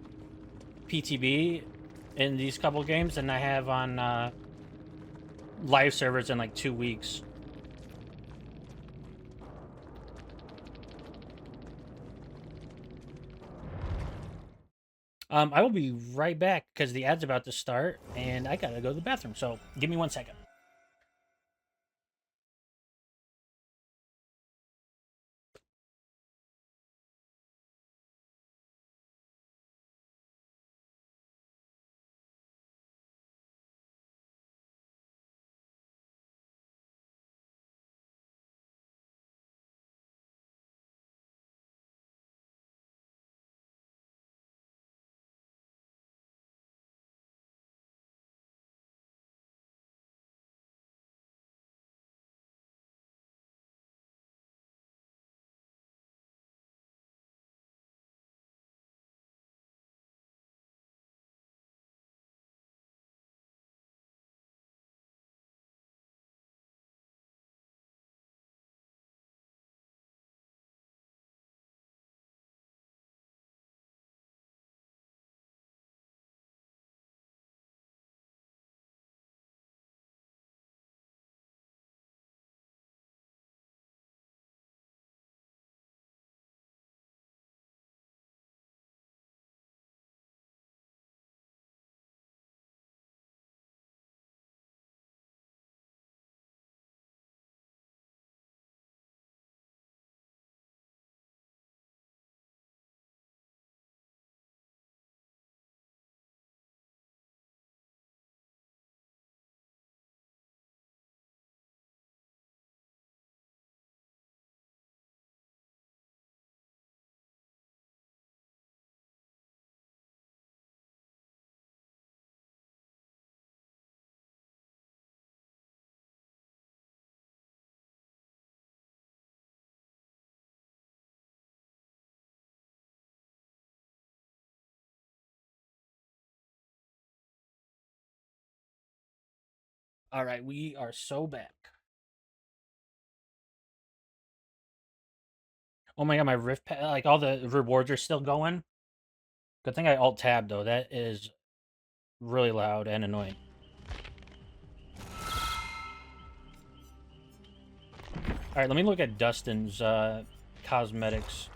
PTB in these couple games than I have on live servers in like 2 weeks. I will be right back because the ad's about to start and I gotta go to the bathroom. So give me 1 second. All right, we are so back. Oh my god, my rift pad, like all the rewards are still going. Good thing I alt tab though. That is really loud and annoying. All right, let me look at Dustin's cosmetics.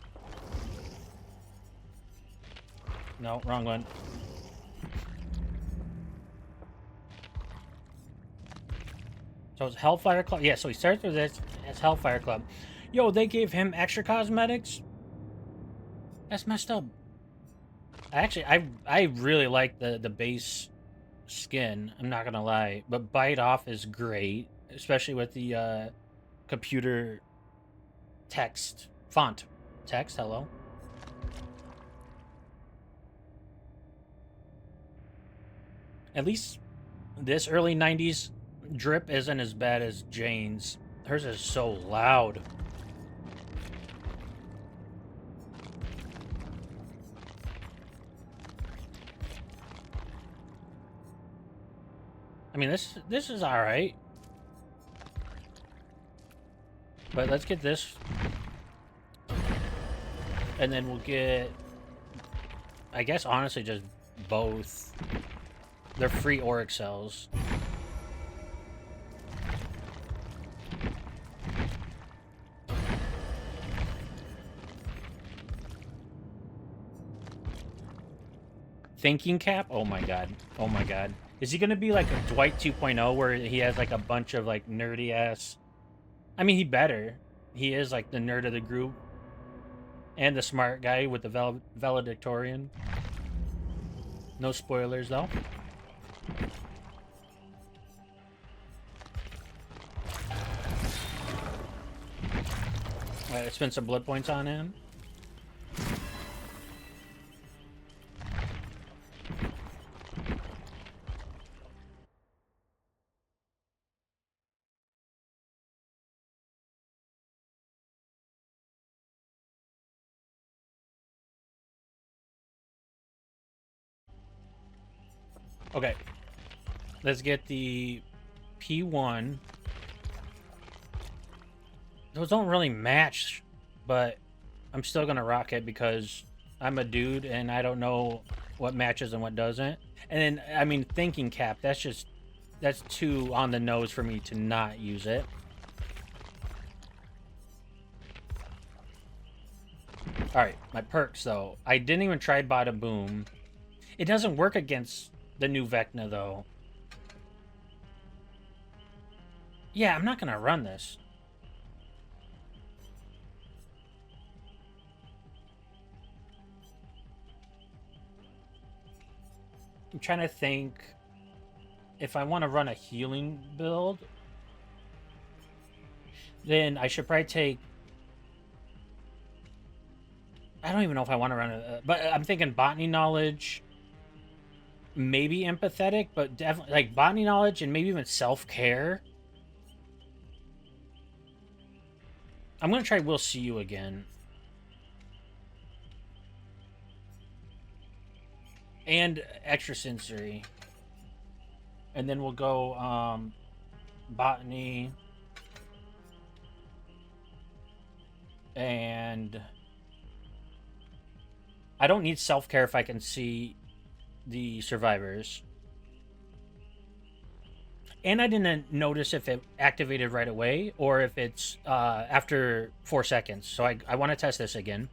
No, wrong one. So it's Hellfire Club. Yeah, so he starts with this as Hellfire Club. Yo, they gave him extra cosmetics? That's messed up. Actually, I really like the base skin, I'm not gonna lie. But Bite Off is great, especially with the computer text font. Text, hello. At least this early 90s drip isn't as bad as Jane's. Hers is so loud. I mean, this is all right. But let's get this. And then we'll get, I guess, honestly, just both. They're free auric cells. Thinking cap? Oh my god. Oh my god. Is he gonna be like a Dwight 2.0 where he has like a bunch of like nerdy ass... I mean, he better. He is like the nerd of the group. And the smart guy with the valedictorian. No spoilers though. Alright, let's spend some blood points on him. Okay. Let's get the P1. Those don't really match, but I'm still gonna rock it because I'm a dude and I don't know what matches and what doesn't. And then, I mean, thinking cap, that's too on the nose for me to not use it. Alright, my perks though. I didn't even try Bada Boom. It doesn't work against the new Vecna though. Yeah, I'm not gonna run this. I'm trying to think if I want to run a healing build, then I should probably take... I don't even know if I want to run a... But I'm thinking botany knowledge, maybe empathetic, but definitely like botany knowledge and maybe even self-care. I'm going to try We'll See You again. And extrasensory. And then we'll go botany and I don't need self-care if I can see the survivors. And I didn't notice if it activated right away or if it's after 4 seconds. So I want to test this again.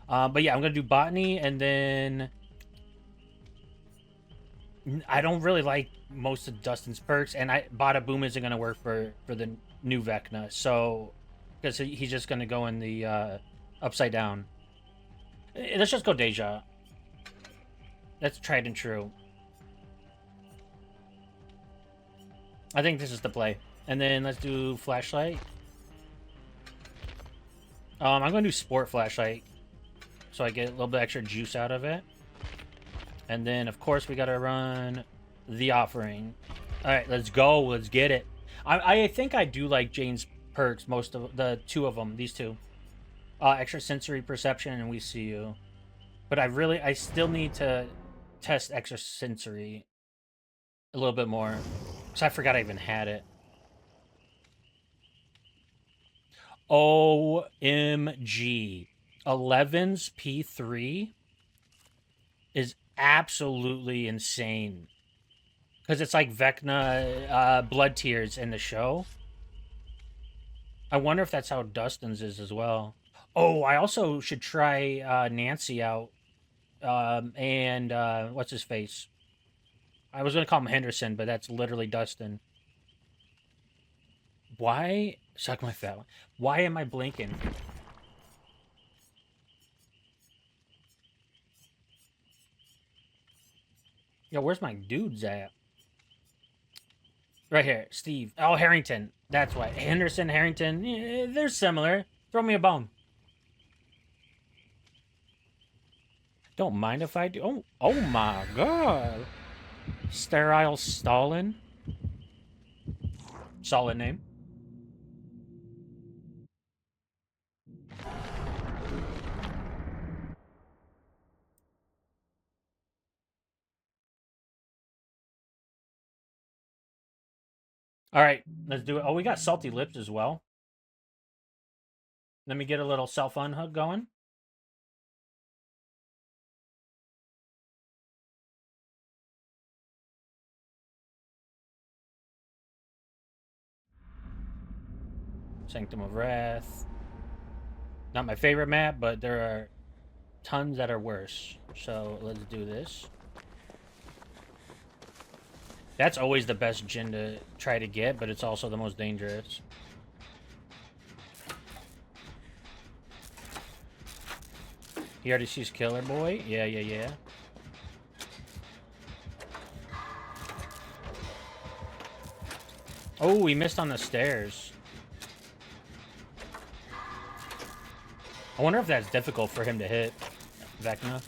But yeah, I'm going to do botany, and then I don't really like most of Dustin's perks, and Bada Boom isn't going to work for the new Vecna. So, because he's just going to go in the upside down. Let's just go Deja. That's tried and true. I think this is the play. And then let's do flashlight. I'm going to do sport flashlight, so I get a little bit extra juice out of it. And then, of course, we got to run the offering. All right, let's go. Let's get it. I think I do like Jane's perks, most of the two of them, these two. Extra sensory perception and We See You. But I still need to test extra sensory a little bit more. Because I forgot I even had it. OMG. 11's P3 is absolutely insane. Because it's like Vecna Blood Tears in the show. I wonder if that's how Dustin's is as well. Oh, I also should try Nancy out. And what's his face? I was going to call him Henderson, but that's literally Dustin. Why? Suck my fat one. Why am I blinking? Yo, where's my dudes at? Right here, Steve. Oh, Harrington. That's why. Henderson, Harrington. They're similar. Throw me a bone. Don't mind if I do. Oh my god. Sterile Stalin. Solid name. All right, let's do it. Oh, we got salty lips as well. Let me get a little self-unhook going. Sanctum of Wrath. Not my favorite map, but there are tons that are worse. So let's do this. That's always the best gin to try to get, but it's also the most dangerous. He already sees Killer Boy? Yeah. Oh, he missed on the stairs. I wonder if that's difficult for him to hit Vecna.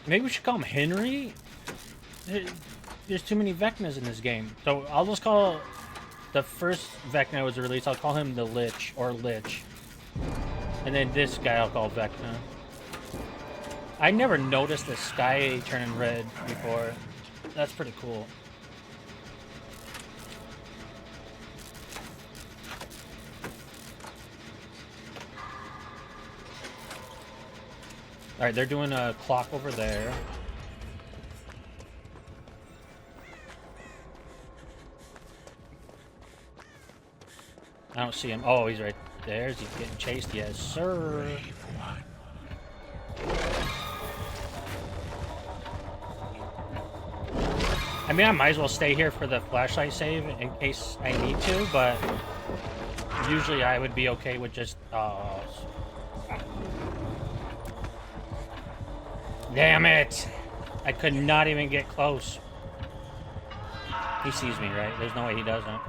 Maybe we should call him Henry? There's too many Vecnas in this game. So I'll just call the first Vecna was released, I'll call him the Lich or Lich. And then this guy I'll call Vecna. I never noticed the sky turning red before. That's pretty cool. Alright, they're doing a clock over there. I don't see him. Oh, he's right there. Is he getting chased? Yes, sir. I mean, I might as well stay here for the flashlight save in case I need to, but usually I would be okay with just... Damn it! I could not even get close. He sees me, right? There's no way he doesn't.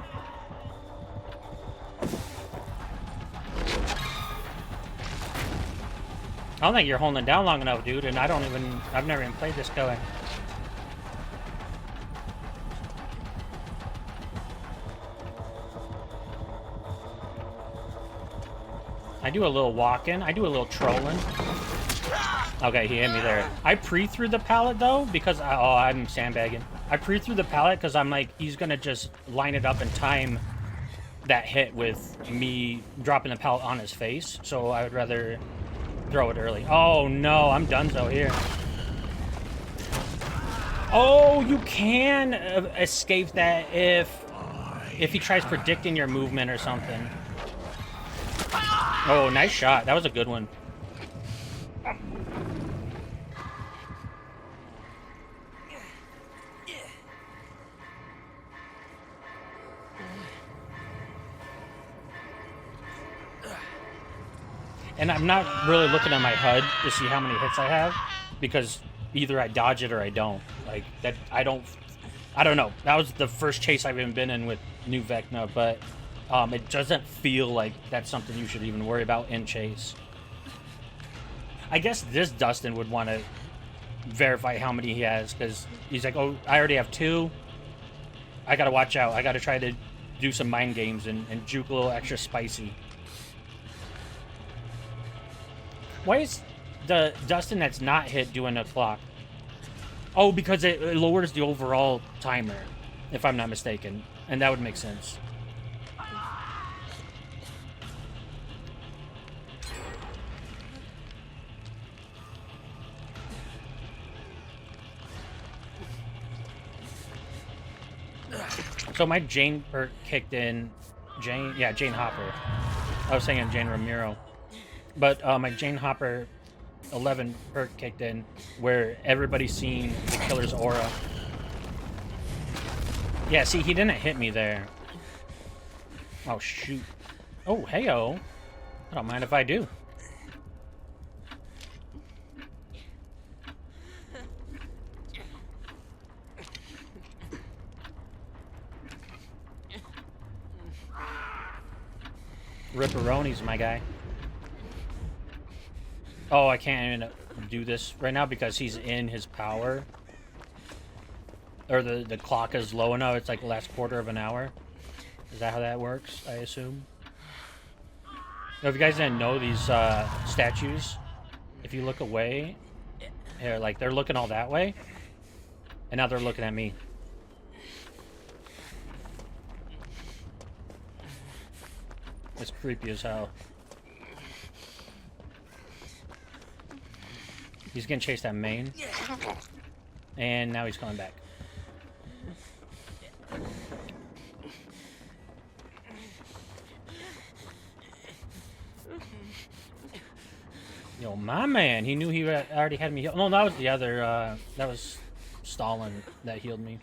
I don't think you're holding it down long enough, dude, and I've never even played this going. I do a little walking. I do a little trolling. Okay, he hit me there. I pre-threw the pallet, though, because... I'm sandbagging. I pre-threw the pallet because I'm like, he's going to just line it up and time that hit with me dropping the pallet on his face. So I would rather throw it early. Oh, no. I'm donezo here. Oh, you can escape that if he tries predicting your movement or something. Oh, nice shot. That was a good one. And I'm not really looking at my HUD to see how many hits I have, because either I dodge it or I don't. Like, that, I don't know. That was the first chase I've even been in with new Vecna, but it doesn't feel like that's something you should even worry about in chase. I guess this Dustin would want to verify how many he has, because he's like, oh, I already have 2. I gotta watch out. I gotta try to do some mind games and juke a little extra spicy. Why is the Dustin that's not hit doing a clock? Oh, because it lowers the overall timer, if I'm not mistaken. And that would make sense. So my Jane perk kicked in. Jane Hopper. I was saying Jane Ramiro. But my Jane Hopper 11 perk kicked in, where everybody's seen the killer's aura. Yeah, see, he didn't hit me there. Oh, shoot. Oh, hey-oh. I don't mind if I do. Ripperonis, my guy. Oh, I can't even do this right now because he's in his power. Or the clock is low enough. It's like the last quarter of an hour. Is that how that works, I assume? Now, if you guys didn't know, these statues, if you look away, here, like, they're looking all that way. And now they're looking at me. It's creepy as hell. He's getting chased at main. And now he's coming back. Yo, my man, he knew he already had me healed. No, that was the other, that was Stalin that healed me.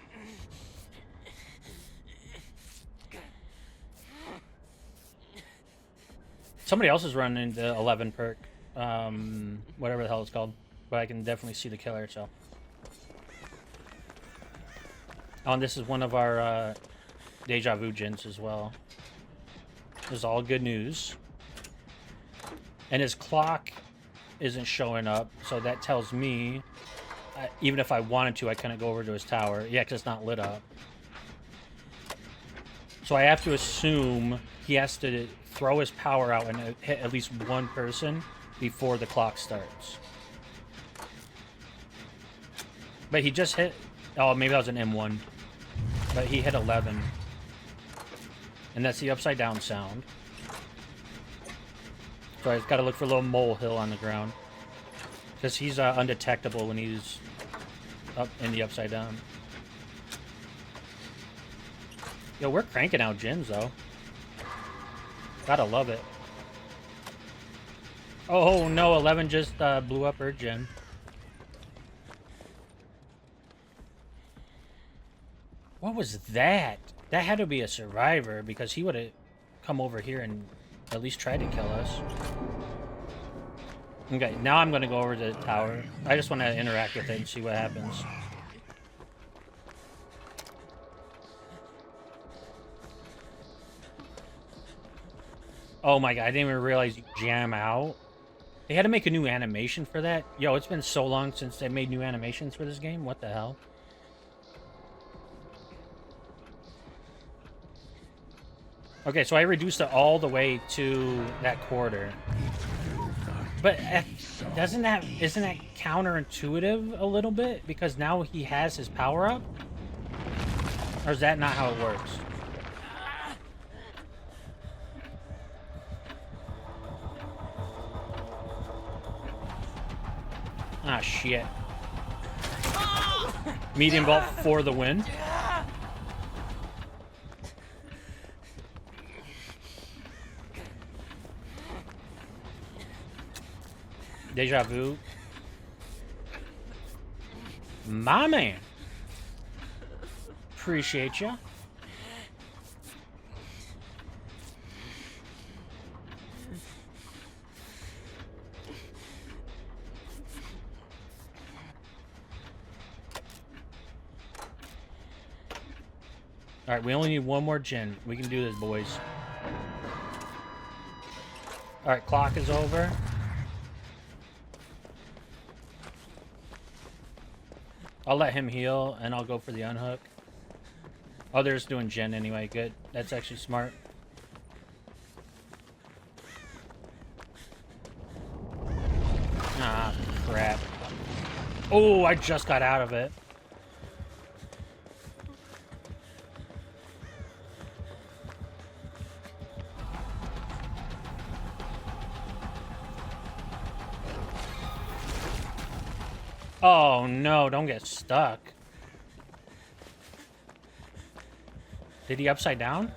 Somebody else is running the 11 perk, whatever the hell it's called. But I can definitely see the killer, so. Oh, and this is one of our Deja Vu gens as well. This is all good news. And his clock isn't showing up, so that tells me, even if I wanted to, I couldn't go over to his tower. Yeah, because it's not lit up. So I have to assume he has to throw his power out and hit at least one person before the clock starts. But he just hit... Oh, maybe that was an M1. But he hit 11. And that's the upside down sound. So I've got to look for a little molehill on the ground. Because he's undetectable when he's up in the upside down. Yo, we're cranking out gens, though. Gotta love it. Oh, no, 11 just blew up her gen. What was that? That had to be a survivor, because he would have come over here and at least tried to kill us. Okay, now I'm going to go over to the tower. I just want to interact with it and see what happens. Oh my god, I didn't even realize you jam out. They had to make a new animation for that? Yo, it's been so long since they made new animations for this game. What the hell? Okay, so I reduced it all the way to that quarter. But isn't that counterintuitive a little bit? Because now he has his power up? Or is that not how it works? Ah, shit. Medium vault for the win. Deja Vu. My man. Appreciate ya. Alright, we only need one more gen. We can do this, boys. Alright, clock is over. I'll let him heal, and I'll go for the unhook. Oh, they're just doing gen anyway. Good. That's actually smart. Ah, crap. Oh, I just got out of it. Oh no, don't get stuck. Did he upside down?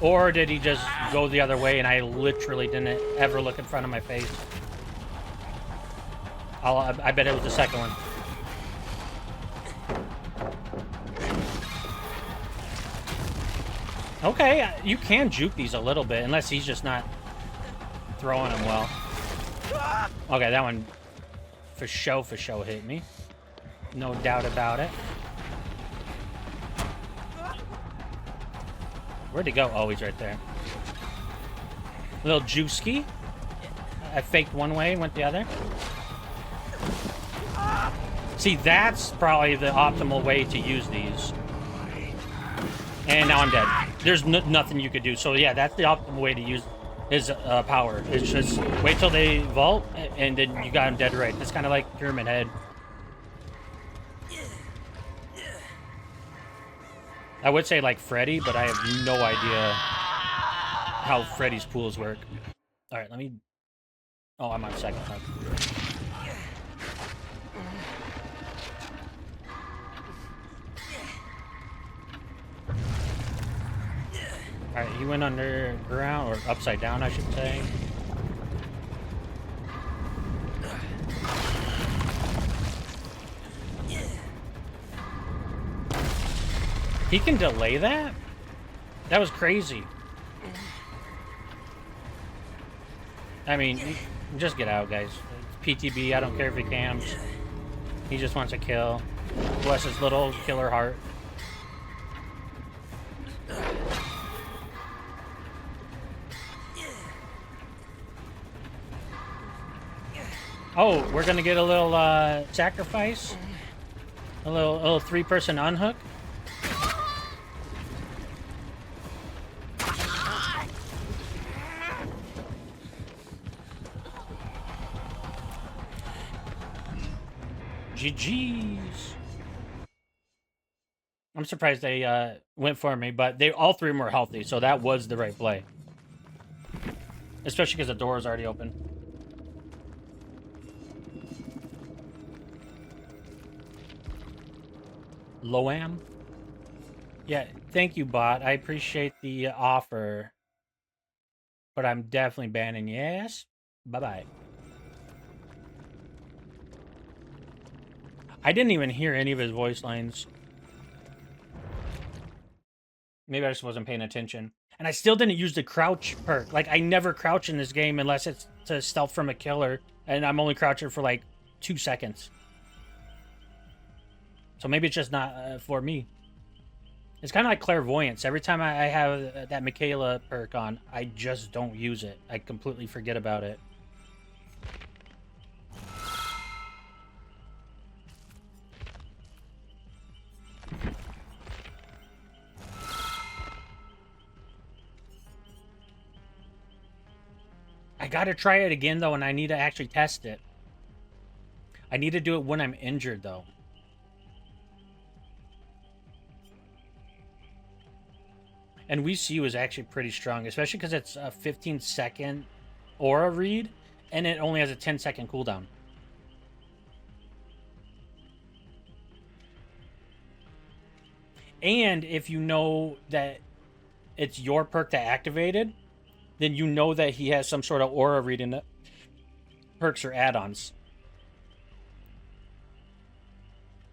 Or did he just go the other way and I literally didn't ever look in front of my face? I bet it was the second one. Okay, you can juke these a little bit, unless he's just not throwing them well. Okay, that one for show hit me. No doubt about it. Where'd he go? Oh, he's right there. Little juicy. I faked one way, went the other. See, that's probably the optimal way to use these. And now I'm dead. There's nothing you could do. So yeah, that's the optimal way to use his power. It's just wait till they vault, and then you got him dead right. It's kind of like Pyramid Head. I would say like Freddy, but I have no idea how Freddy's pools work. All right, let me... Oh, I'm on second. All right, he went underground, or upside down, I should say. He can delay that? That was crazy. I mean, just get out, guys. It's PTB, I don't care if he camps. He just wants a kill. Bless his little killer heart. Oh, we're gonna get a little sacrifice? A little three-person unhook? GG's. I'm surprised they went for me, but all three were healthy, so that was the right play. Especially because the door is already open. Loam? Yeah, thank you, bot. I appreciate the offer. But I'm definitely banning yes. Bye-bye. I didn't even hear any of his voice lines. Maybe I just wasn't paying attention. And I still didn't use the crouch perk. Like, I never crouch in this game unless it's to stealth from a killer. And I'm only crouching for, like, 2 seconds. So maybe it's just not for me. It's kind of like clairvoyance. Every time I have that Michaela perk on, I just don't use it. I completely forget about it. I gotta try it again, though, and I need to actually test it. I need to do it when I'm injured, though. And we see you is actually pretty strong, especially because it's a 15-second aura read, and it only has a 10-second cooldown. And if you know that it's your perk that activated, then you know that he has some sort of aura read in it. Perks or add-ons.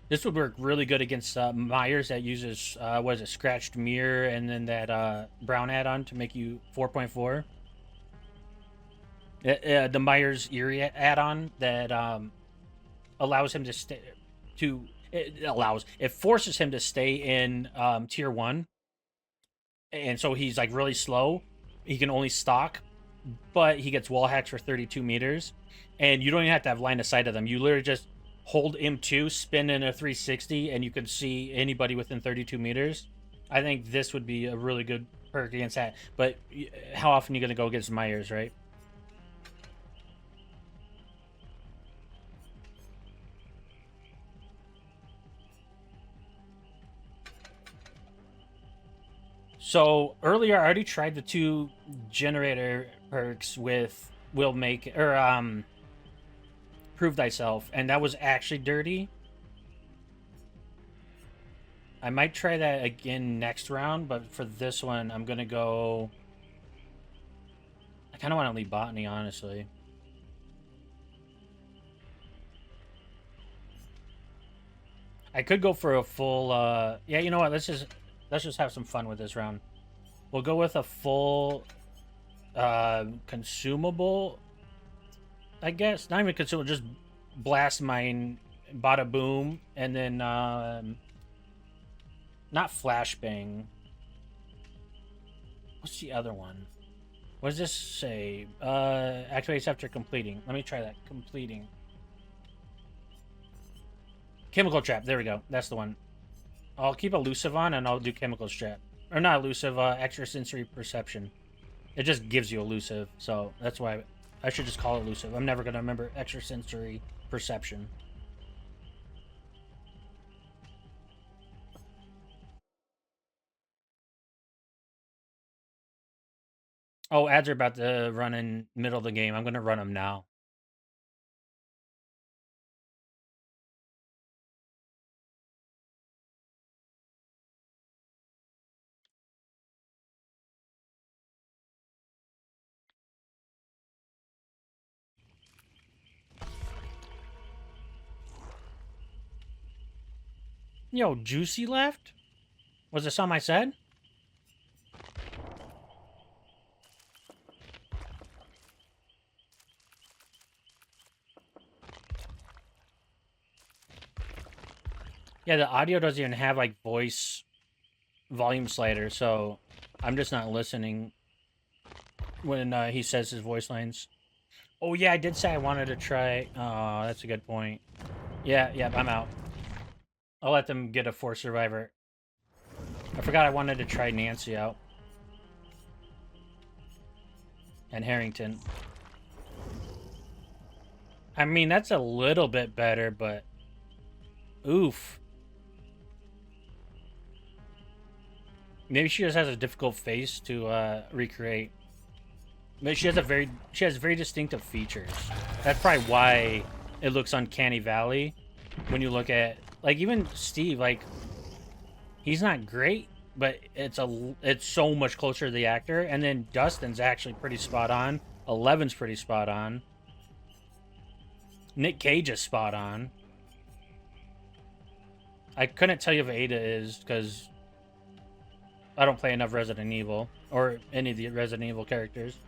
This would work really good against Myers that uses, what is it, Scratched Mirror, and then that Brown add-on to make you 4.4. The Myers Eerie add-on that allows him to stay... It forces him to stay in tier 1. And so he's like really slow. He can only stalk, but he gets wall hacks for 32 meters. And you don't even have to have line of sight of them. You literally just hold M2, spin in a 360, and you can see anybody within 32 meters. I think this would be a really good perk against that. But how often are you going to go against Myers, right? So earlier, I already tried the 2 generator perks with Will Make, or Prove Thyself, and that was actually dirty. I might try that again next round, but for this one, I'm gonna go... I kind of want to leave Botany, honestly. I could go for a full, yeah, you know what, let's just have some fun with this round. We'll go with a full consumable, I guess. Not even consumable, just blast mine, bada boom, and then not flashbang. What's the other one? What does this say? Activates after completing. Let me try that. Completing. Chemical trap. There we go. That's the one. I'll keep elusive on and I'll do chemical trap. Or not elusive, extrasensory perception. It just gives you elusive, so that's why I should just call it elusive. I'm never gonna remember extrasensory perception. Oh, ads are about to run in middle of the game. I'm gonna run them now. Yo, Juicy left? Was it something I said? Yeah, the audio doesn't even have like voice volume slider, so I'm just not listening when he says his voice lines. Oh yeah, I did say I wanted to try. Oh, that's a good point. Yeah, I'm out. I'll let them get a Force Survivor. I forgot I wanted to try Nancy out. And Harrington. I mean, that's a little bit better, but... Oof. Maybe she just has a difficult face to recreate. Maybe she has very distinctive features. That's probably why it looks uncanny valley when you look at like even Steve, like he's not great, but it's so much closer to the actor. And then Dustin's actually pretty spot on. 11's pretty spot on. Nick Cage is spot on. I couldn't tell you if Ada is because I don't play enough Resident Evil or any of the Resident Evil characters.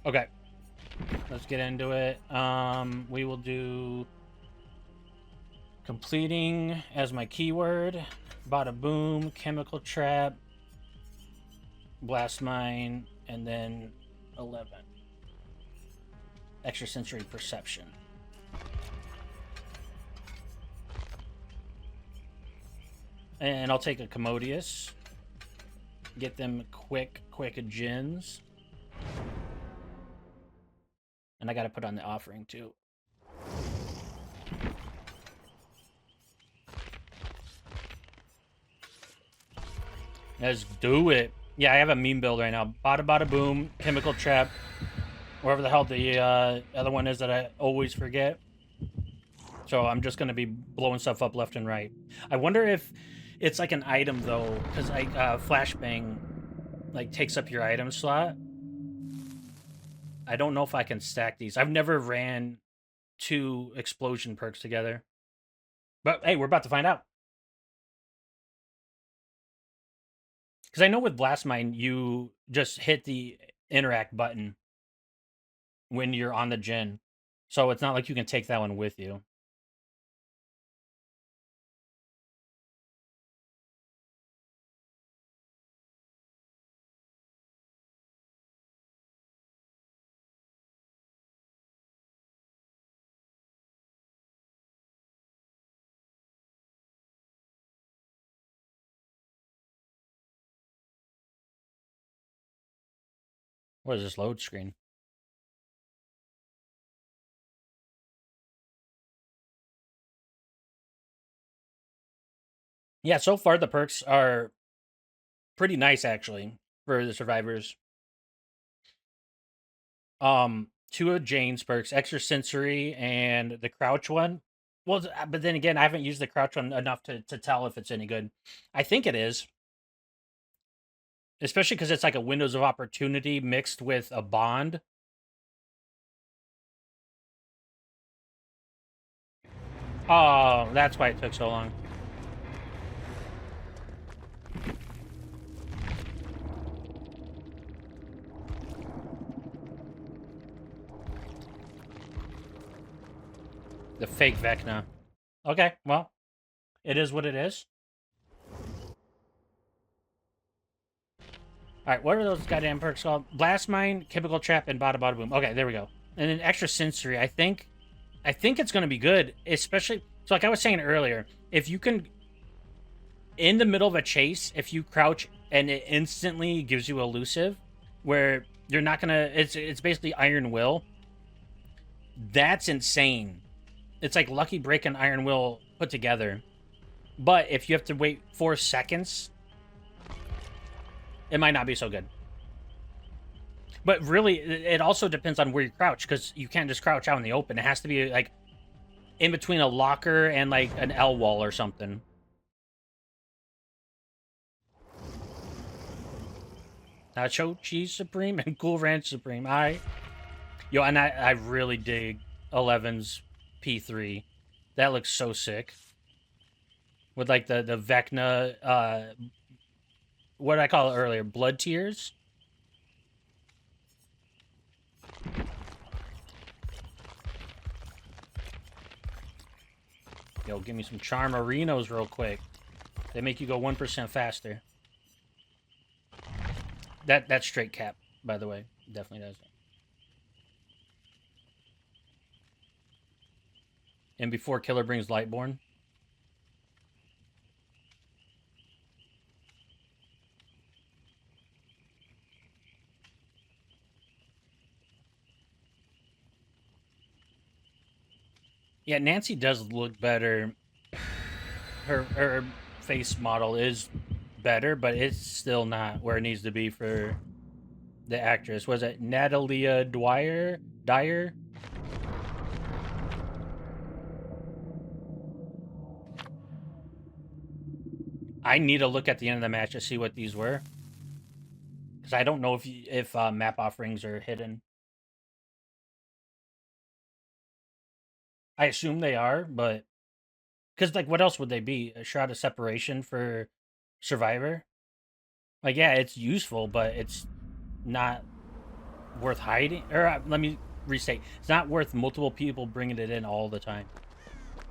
Okay, let's get into it. We will do completing as my keyword. Bada boom, chemical trap, blast mine, and then 11. Extrasensory perception. And I'll take a Commodious. Get them quick gins. And I gotta put on the offering too. Let's do it. Yeah, I have a meme build right now. Bada bada boom, chemical trap, wherever the hell the other one is that I always forget. So I'm just gonna be blowing stuff up left and right. I wonder if it's like an item though, because like flashbang like takes up your item slot. I don't know if I can stack these. I've never ran two explosion perks together. But hey, we're about to find out. Because I know with Blast Mine, you just hit the interact button when you're on the gen. So it's not like you can take that one with you. What is this load screen? Yeah, so far the perks are pretty nice actually for the survivors. 2 of Jane's perks, extra sensory, and the crouch one. Well, but then again, I haven't used the crouch one enough to tell if it's any good. I think it is, especially because it's like a windows of opportunity mixed with a bond. Oh, that's why it took so long. The fake Vecna. Okay, well, it is what it is. All right, what are those goddamn perks called? Blast Mine, Chemical Trap, and Bada Bada Boom. Okay, there we go. And then extra sensory. I think it's going to be good, especially so. Like I was saying earlier, if you can, in the middle of a chase, if you crouch and it instantly gives you elusive, where you're not gonna, it's basically Iron Will. That's insane. It's like Lucky Break and Iron Will put together. But if you have to wait 4 seconds, it might not be so good. But really, it also depends on where you crouch, because you can't just crouch out in the open. It has to be like in between a locker and like an L wall or something. Nacho Cheese Supreme and Cool Ranch Supreme. Yo, and I really dig 11's P3. That looks so sick. With like the Vecna, what did I call it earlier? Blood Tears? Yo, give me some Charmarinos real quick. They make you go 1% faster. That's straight cap, by the way. Definitely does. And before Killer brings Lightborn. Yeah, Nancy does look better. Her face model is better, but it's still not where it needs to be for the actress. Was it Natalia Dyer? I need to look at the end of the match to see what these were, because I don't know if map offerings are hidden. I assume they are, but because like what else would they be? A shroud of separation for Survivor? Like yeah, it's useful, but it's not worth hiding. Or let me restate: it's not worth multiple people bringing it in all the time.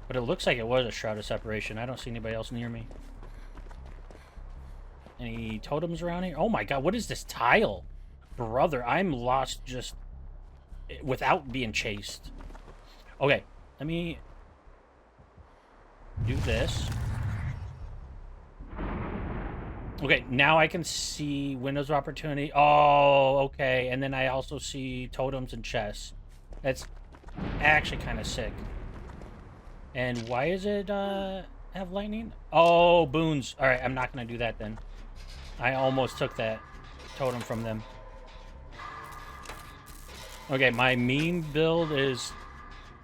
But it looks like it was a shroud of separation. I don't see anybody else near me. Any totems around here? Oh my god, what is this tile? Brother, I'm lost just without being chased. Okay, let me do this. Okay, now I can see windows of opportunity. Oh, okay. And then I also see totems and chests. That's actually kind of sick. And why is it have lightning? Oh, boons. All right, I'm not going to do that then. I almost took that totem from them. Okay, my meme build is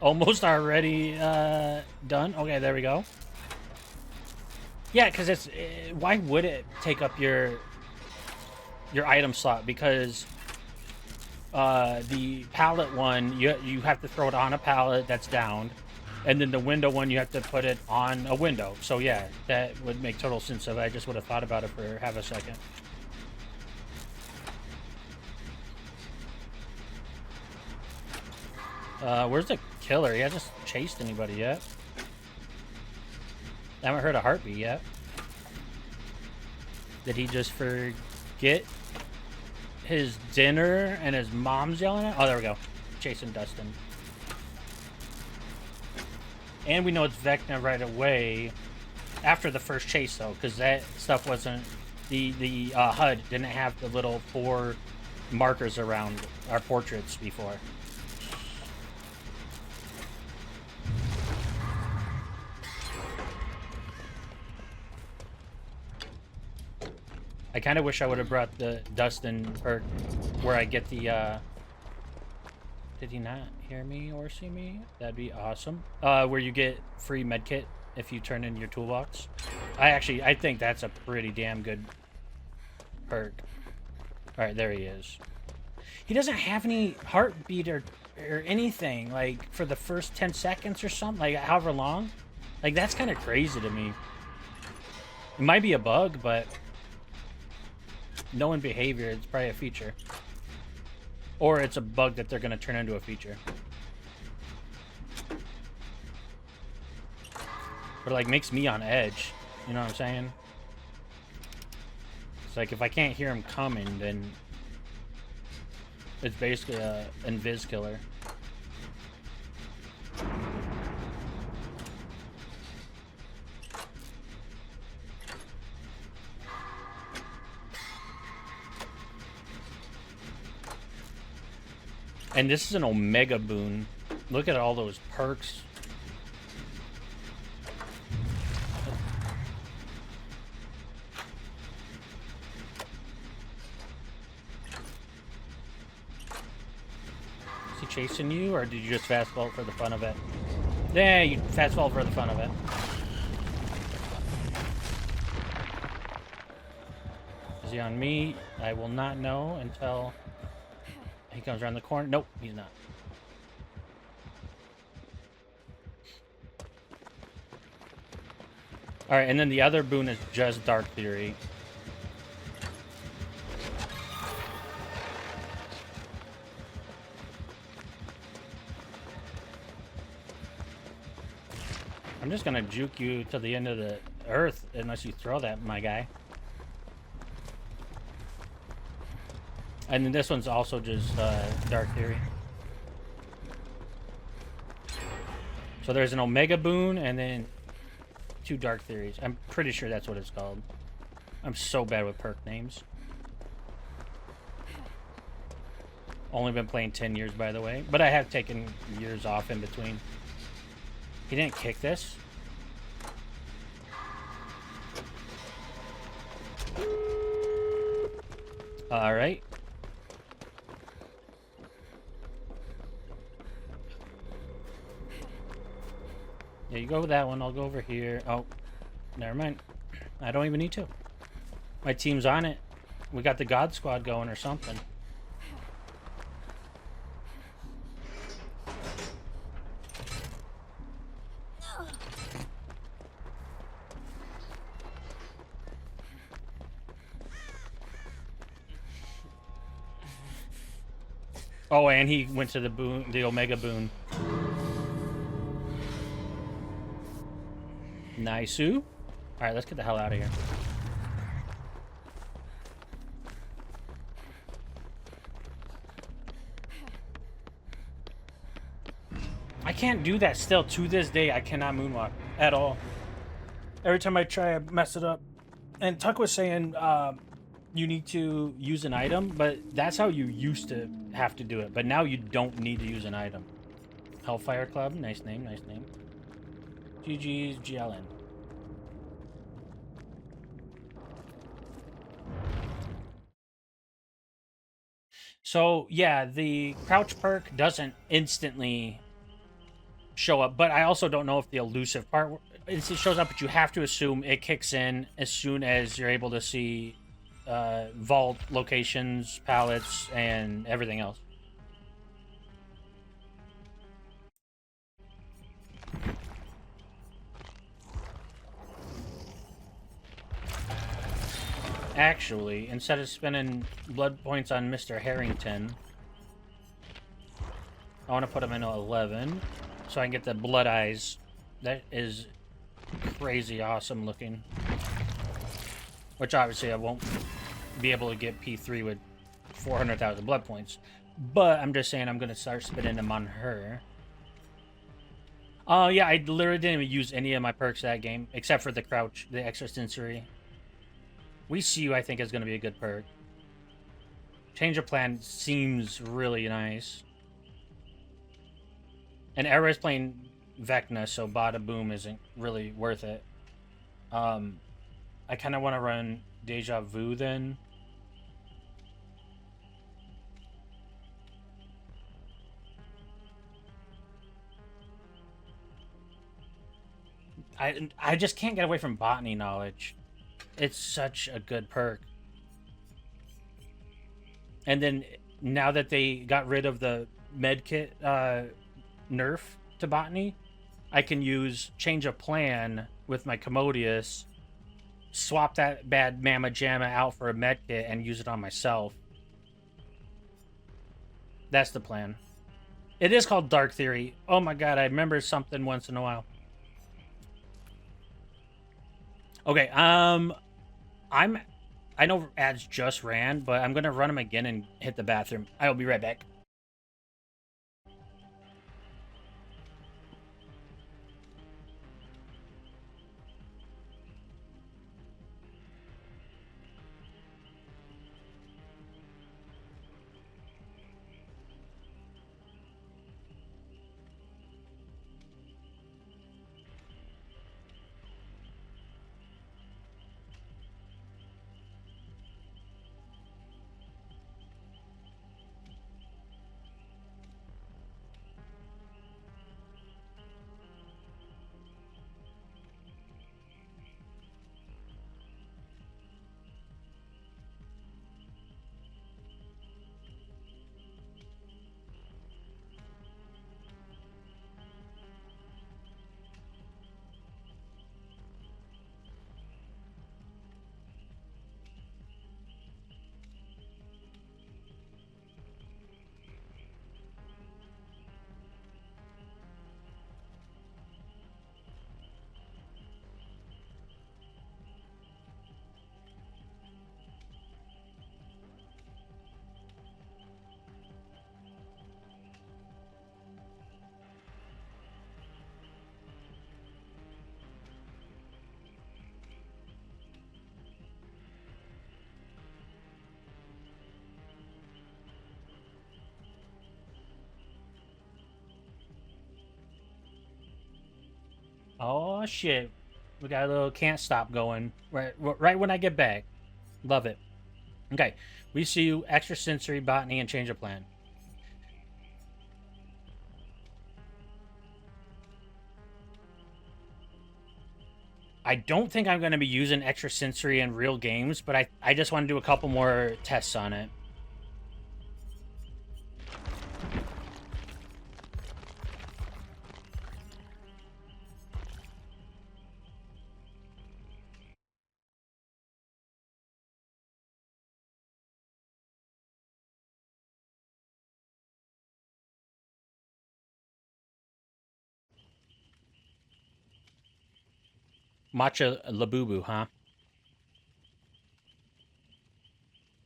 almost already done. Okay, there we go. Yeah, because it's why would it take up your item slot? Because the pallet one, you have to throw it on a pallet that's downed, and then the window one you have to put it on a window. So yeah, that would make total sense. If I just would have thought about it for half a second. Where's the killer? He hasn't chased anybody yet. I haven't heard a heartbeat yet. Did he just forget his dinner and his mom's yelling at him? Oh, there we go. Chasing Dustin. And we know it's Vecna right away after the first chase, though, because that stuff wasn't... The HUD didn't have the little 4 markers around our portraits before. I kind of wish I would have brought the Dustin perk where I get the Did he not hear me or see me? That'd be awesome. Where you get free medkit if you turn in your toolbox. I think that's a pretty damn good perk. All right, there he is. He doesn't have any heartbeat or anything, like, for the first 10 seconds or something, like, however long. Like, that's kind of crazy to me. It might be a bug, but knowing behavior, it's probably a feature. Or it's a bug that they're going to turn into a feature. But, like, makes me on edge. You know what I'm saying? It's like, if I can't hear him coming, then it's basically a invis killer. And this is an Omega boon. Look at all those perks. Is he chasing you, or did you just fast forward for the fun of it? Yeah, you fast forward for the fun of it. Is he on me? I will not know until he comes around the corner. Nope, he's not. Alright, and then the other boon is just Dark Theory. I'm just gonna juke you to the end of the earth unless you throw that, my guy. And then this one's also just Dark Theory. So there's an Omega boon and then 2 Dark Theories. I'm pretty sure that's what it's called. I'm so bad with perk names. Only been playing 10 years, by the way. But I have taken years off in between. He didn't kick this. Alright. Yeah, you go with that one. I'll go over here. Oh, never mind. I don't even need to. My team's on it. We got the God Squad going or something. Oh, and he went to the boon, the Omega boon. Nice-oo. Alright, let's get the hell out of here. I can't do that still. To this day, I cannot moonwalk at all. Every time I try, I mess it up. And Tuck was saying you need to use an item, but that's how you used to have to do it. But now you don't need to use an item. Hellfire Club, nice name, nice name. GG's GLN. So, yeah, the crouch perk doesn't instantly show up, but I also don't know if the elusive part it shows up, but you have to assume it kicks in as soon as you're able to see vault locations, pallets, and everything else. Actually, instead of spending blood points on Mr. Harrington, I want to put him in 11 so I can get the blood eyes. That is crazy awesome looking. Which obviously I won't be able to get P3 with 400,000 blood points. But I'm just saying I'm going to start spending them on her. Oh, yeah, I literally didn't even use any of my perks that game, except for the crouch, the extrasensory. We See You, I think, is going to be a good perk. Change of plan seems really nice. And everybody's playing Vecna, so Bada Boom isn't really worth it. I kind of want to run Deja Vu then. I just can't get away from botany knowledge. It's such a good perk. And then now that they got rid of the medkit nerf to botany, I can use change of plan with my Commodious, swap that bad Mamma Jamma out for a medkit, and use it on myself. That's the plan. It is called Dark Theory. Oh my god, I remember something once in a while. Okay, I know ads just ran, but I'm gonna run them again and hit the bathroom. I will be right back. Oh shit, we got a little can't stop going right when I get back. Love it. Okay, we see you extrasensory botany and change of plan. I don't think I'm going to be using extrasensory in real games, but I just want to do a couple more tests on it. Matcha Labubu, huh?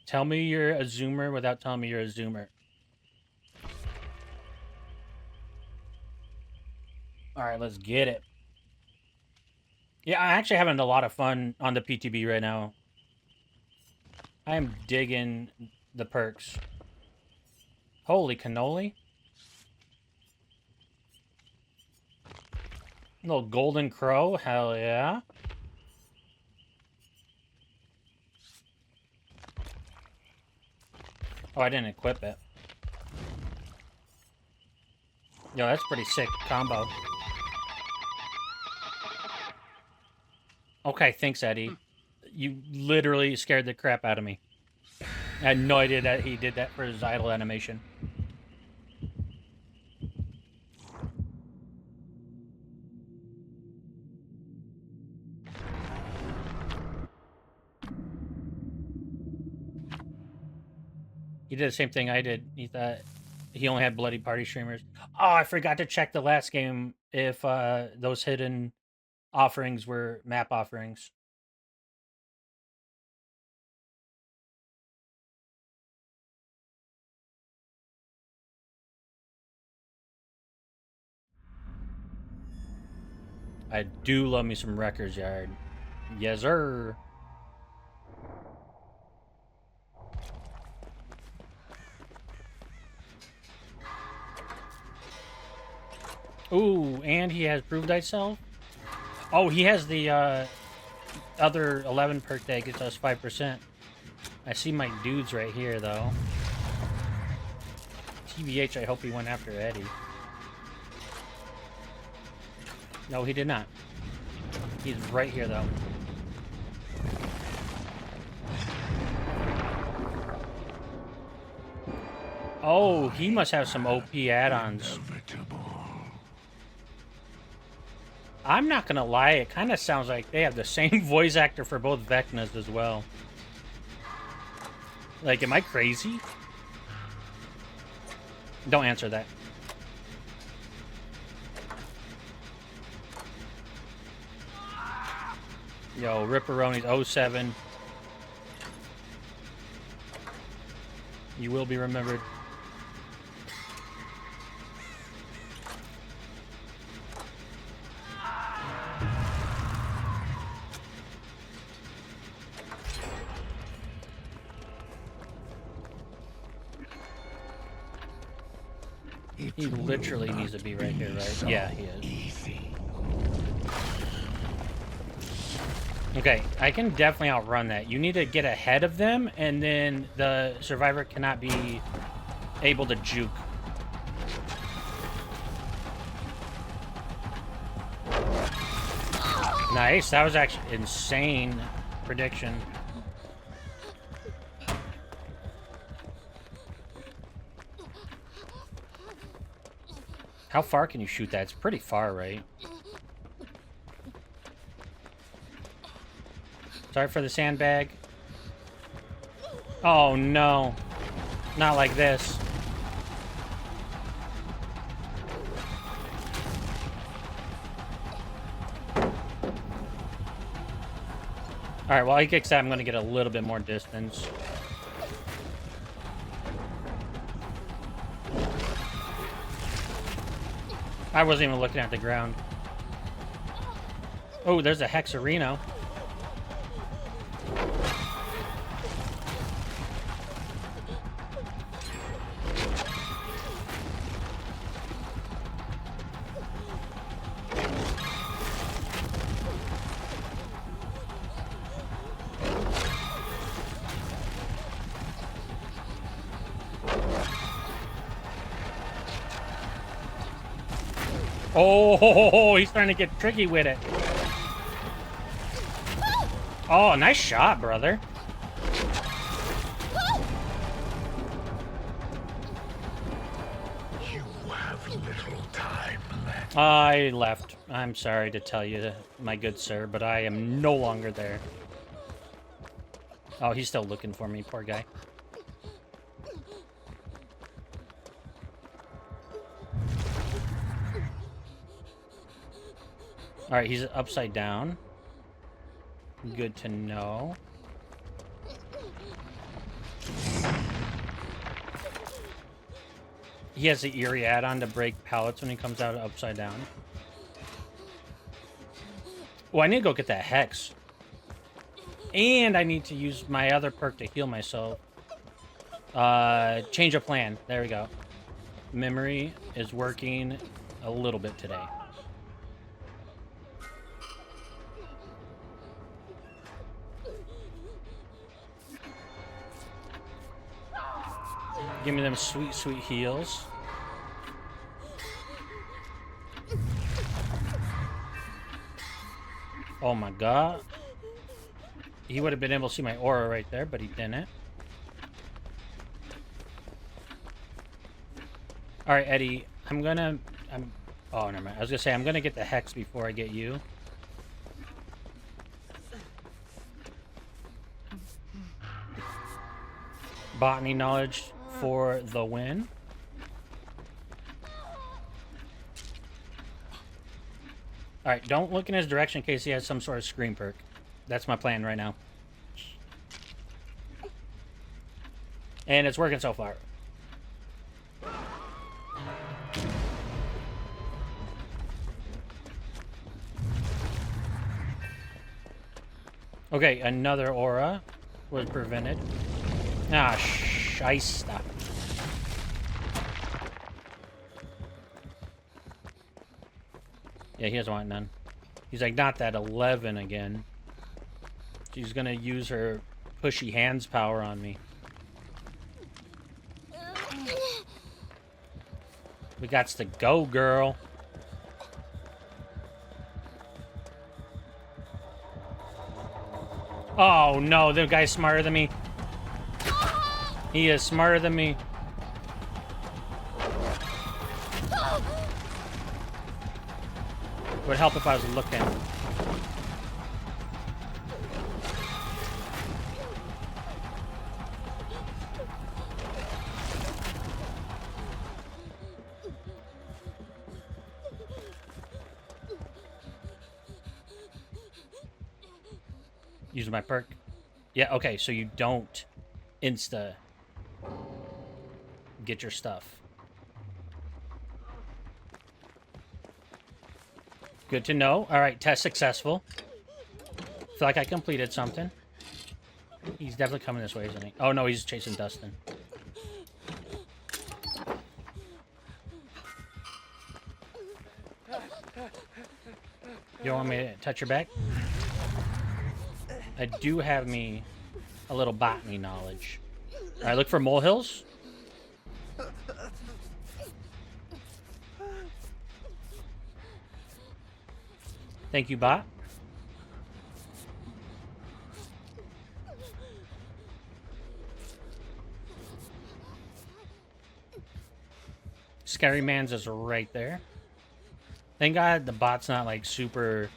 Tell me you're a zoomer without telling me you're a zoomer. All right, let's get it. Yeah, I'm actually having a lot of fun on the PTB right now. I am digging the perks. Holy cannoli. Little golden crow, hell yeah. Oh, I didn't equip it. Yo, that's pretty sick combo. Okay, thanks, Eddie. You literally scared the crap out of me. I had no idea that he did that for his idle animation. He did the same thing I did. He thought he only had bloody party streamers. Oh, I forgot to check the last game if those hidden offerings were map offerings. I do love me some Wrecker's Yard. Yes, sir. Ooh, and he has Prove Thyself? Oh, he has the other 11 perk that gets us 5%. I see my dudes right here, though. TBH, I hope he went after Eddie. No, he did not. He's right here, though. Oh, he must have some OP add-ons. I'm not gonna lie, it kind of sounds like they have the same voice actor for both Vecnas as well. Like, am I crazy? Don't answer that. Yo, Ripperoni's 07. You will be remembered. He literally needs to be right here, right? So yeah, he is. Easy. Okay, I can definitely outrun that. You need to get ahead of them, and then the survivor cannot be able to juke. Nice, that was actually insane prediction. How far can you shoot that? It's pretty far, right? Sorry for the sandbag. Oh, no. Not like this. Alright, while he kicks that, I'm going to get a little bit more distance. I wasn't even looking at the ground. Oh, there's a Hexerino. Oh, he's trying to get tricky with it. Oh, nice shot, brother. You have little time left. I left. I'm sorry to tell you, my good sir, but I am no longer there. Oh, he's still looking for me, poor guy. Alright, he's upside down. Good to know. He has the eerie add-on to break pallets when he comes out upside down. Oh, I need to go get that Hex. And I need to use my other perk to heal myself. Change of plan. There we go. Memory is working a little bit today. Give me them sweet, sweet heals. Oh my god. He would have been able to see my aura right there, but he didn't. Alright, Eddie. Oh, never mind. I was gonna say, I'm gonna get the Hex before I get you. Botany knowledge for the win. Alright, don't look in his direction in case he has some sort of scream perk. That's my plan right now. And it's working so far. Okay, another aura was prevented. Ah, shysta. Yeah, he doesn't want none. He's like, not that 11 again. She's gonna use her pushy hands power on me. We gots to go, girl. Oh, no, the guy's smarter than me. He is smarter than me. Would help if I was looking. Using my perk. Yeah, okay, so you don't insta get your stuff. Good to know. All right, test successful. Feel like I completed something. He's definitely coming this way, isn't he? Oh, no, he's chasing Dustin. You want me to touch your back? I do have me a little botany knowledge. All right, look for molehills. Thank you, bot. Scary Man's is right there. Thank God the bot's not like super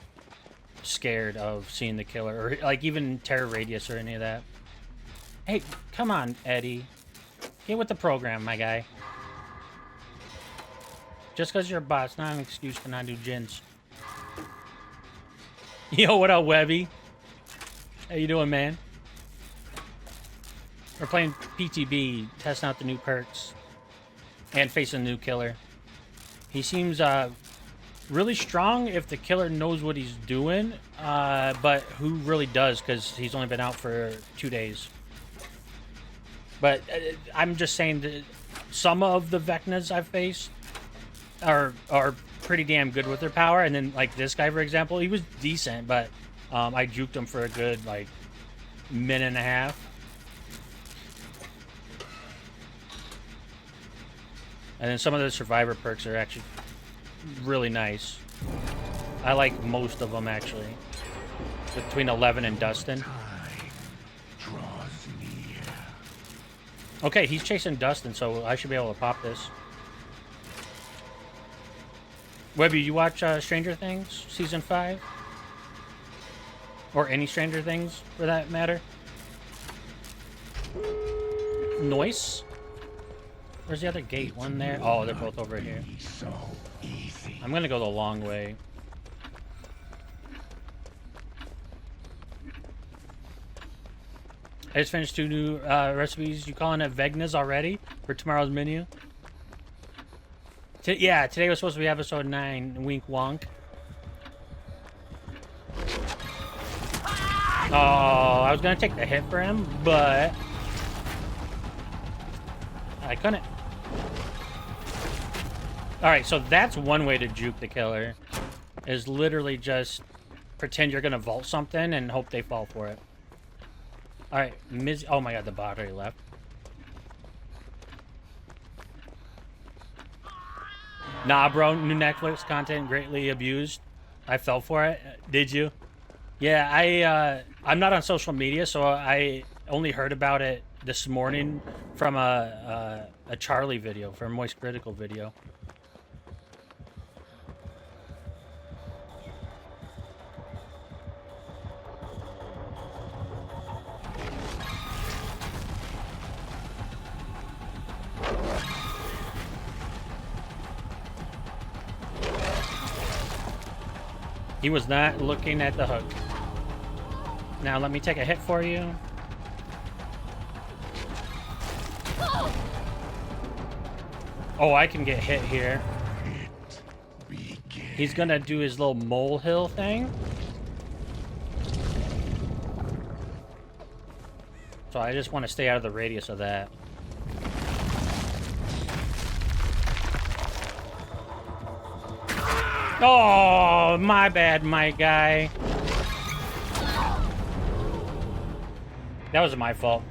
scared of seeing the killer or like even terror radius or any of that. Hey, come on, Eddie. Get with the program, my guy. Just because you're a bot's not an excuse to not do gins. Yo, what up, Webby? How you doing, man? We're playing PTB, testing out the new perks, and facing a new killer. He seems really strong if the killer knows what he's doing, but who really does, because he's only been out for 2 days. But I'm just saying that some of the Vecnas I've faced are pretty damn good with their power, and then like this guy, for example, he was decent, but I juked him for a good like minute and a half. And then some of the survivor perks are actually really nice. I like most of them actually. Between 11 and Dustin. Okay, he's chasing Dustin, so I should be able to pop this. Webby, you watch Stranger Things season 5? Or any Stranger Things for that matter? Noise? Where's the other gate? One there? Oh, they're both over here. So easy. I'm gonna go the long way. I just finished 2 new recipes. You calling it Vegnas already for tomorrow's menu? Yeah, today was supposed to be episode 9. Wink wonk. Oh, I was gonna take the hit for him, but I couldn't. Alright, so that's one way to juke the killer. Is literally just pretend you're gonna vault something and hope they fall for it. Alright, oh my god, the bot already left. Nah, bro, new Netflix content greatly abused. I fell for it. Did you? Yeah, I'm not on social media, so I only heard about it this morning from a Charlie video, from a Moist Critical video. He was not looking at the hook. Now let me take a hit for you. Oh, I can get hit here. He's gonna do his little molehill thing. So I just want to stay out of the radius of that. Oh, my bad, my guy. That was my fault.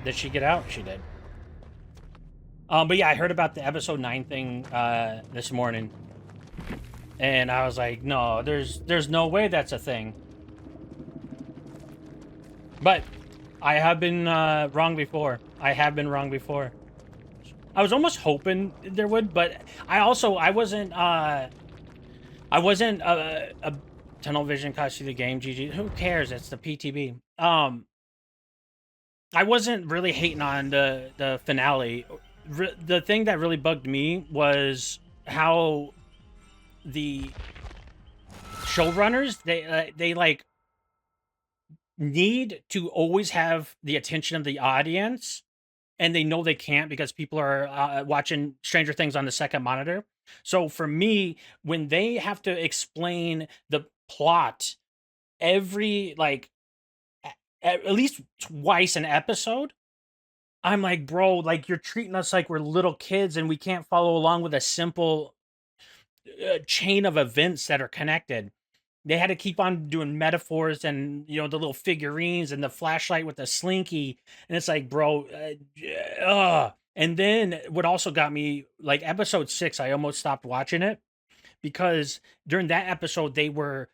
Did she get out? She did. But yeah, I heard about the episode 9 thing this morning. And I was like, no, there's no way that's a thing. But I have been wrong before. I have been wrong before. I was almost hoping there would, but I wasn't a tunnel vision cost you the game, GG. Who cares? It's the PTB. I wasn't really hating on the finale. The thing that really bugged me was how the showrunners they like need to always have the attention of the audience, and they know they can't because people are watching Stranger Things on the second monitor. So for me, when they have to explain the plot every like at least twice an episode, I'm like, bro, like you're treating us like we're little kids and we can't follow along with a simple chain of events that are connected. They had to keep on doing metaphors and the little figurines and the flashlight with the slinky, and it's like, bro, and then what also got me, like episode 6, I almost stopped watching it because during that episode they were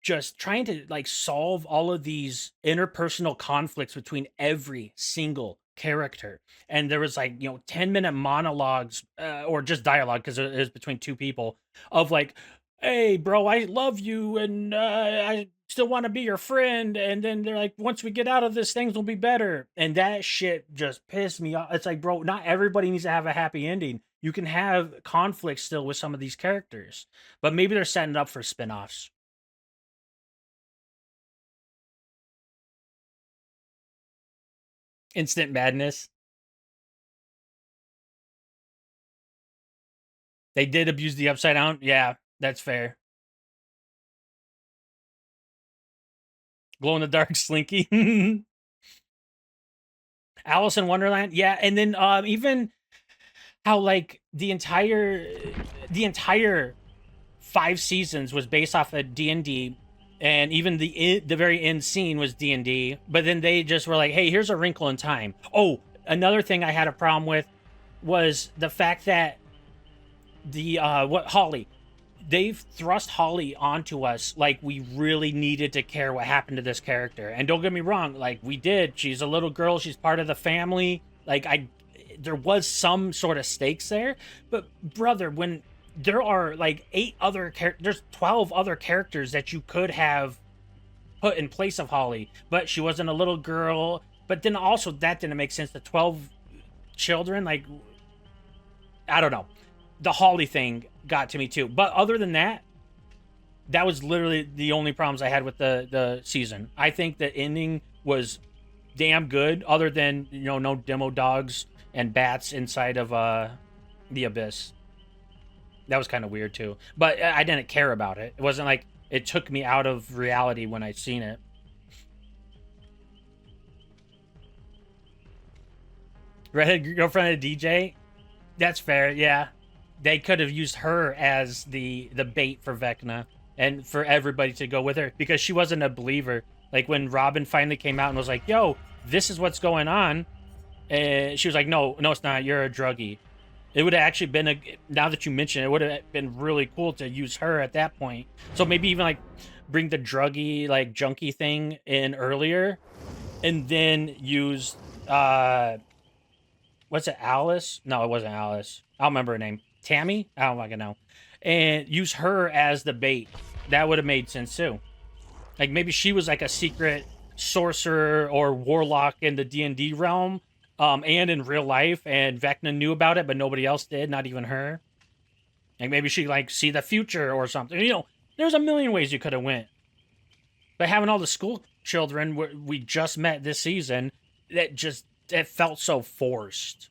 just trying to like solve all of these interpersonal conflicts between every single character, and there was like 10-minute monologues or just dialogue because it is between two people of like, hey bro, I love you and I still want to be your friend, and then they're like, once we get out of this things will be better, and that shit just pissed me off. It's like, bro, not everybody needs to have a happy ending. You can have conflict still with some of these characters, but maybe they're setting it up for spin-offs. Instant madness. They did abuse the upside down. Yeah, that's fair. Glow in the dark slinky. Alice in Wonderland. Yeah, and then even how like the entire 5 seasons was based off of D&D, and even the very end scene was D&D, but then they just were like, hey, here's a wrinkle in time. Oh, another thing I had a problem with was the fact that the Holly, they've thrust Holly onto us like we really needed to care what happened to this character. And don't get me wrong, like we did. She's a little girl, she's part of the family. Like there was some sort of stakes there. But brother, when there are like 8 other characters, there's 12 other characters that you could have put in place of Holly, but she wasn't a little girl. But then also that didn't make sense. The 12 children, like, I don't know. The Holly thing got to me too. But other than that, that was literally the only problems I had with the season. I think the ending was damn good, other than no demo dogs and bats inside of the abyss. That was kind of weird too. But I didn't care about it. It wasn't like it took me out of reality when I seen it. Redhead girlfriend of DJ. That's fair. Yeah, they could have used her as the bait for Vecna and for everybody to go with her, because she wasn't a believer. Like when Robin finally came out and was like, yo, this is what's going on, she was like, no, it's not, you're a druggie. It would have actually been now that you mention it, would have been really cool to use her at that point. So maybe even like bring the druggie, like junkie thing in earlier, and then use what's it, Alice? No, it wasn't Alice. I don't remember her name. Tammy? I don't fucking know. And use her as the bait. That would have made sense too. Like maybe she was like a secret sorcerer or warlock in the D&D realm, and in real life, and Vecna knew about it, but nobody else did, not even her. Like maybe she like see the future or something. There's a million ways you could have went. But having all the school children we just met this season, it felt so forced.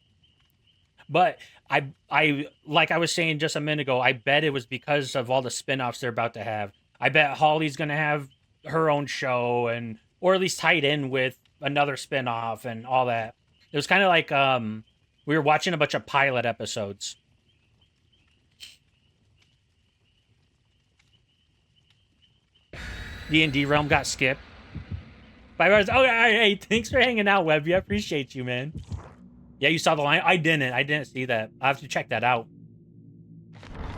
But I like I was saying just a minute ago, I bet it was because of all the spin-offs they're about to have. I bet Holly's gonna have her own show, and or at least tied in with another spin-off and all that. It was kind of like we were watching a bunch of pilot episodes. D&D realm got skipped. Bye guys. Oh, hey, thanks for hanging out, Webby. I appreciate you, man. Yeah, you saw the line. I didn't see that. I have to check that out.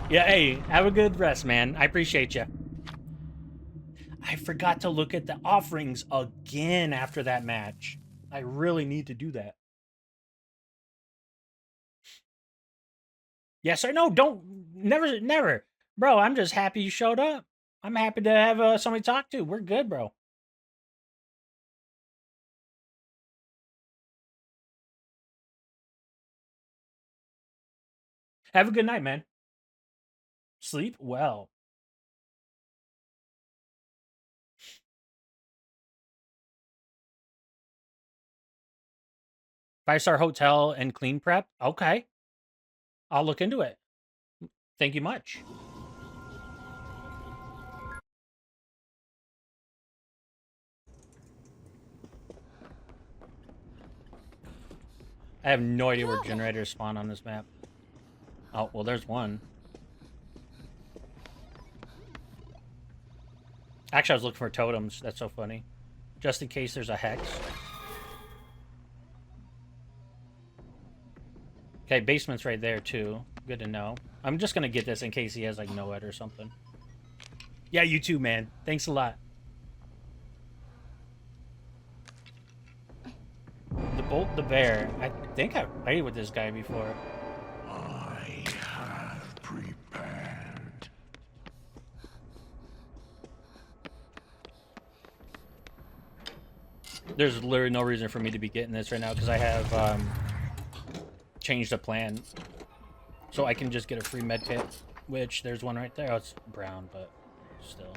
Yeah, hey, have a good rest, man. I appreciate you. I forgot to look at the offerings again after that match. I really need to do that. Yes or no? Don't. Never, never. Bro, I'm just happy you showed up. I'm happy to have somebody to talk to. We're good, bro. Have a good night, man. Sleep well. 5-star hotel and clean prep? Okay. I'll look into it. Thank you much. I have no idea where generators spawn on this map. Oh, well, there's one. Actually, I was looking for totems. That's so funny. Just in case there's a hex. Okay, basement's right there, too. Good to know. I'm just gonna get this in case he has, like, no-ed or something. Yeah, you too, man. Thanks a lot. The Bolt the Bear. I think I've played with this guy before. I have prepared. There's literally no reason for me to be getting this right now because I have changed the plan. So I can just get a free med kit, which there's one right there. Oh, it's brown, but still.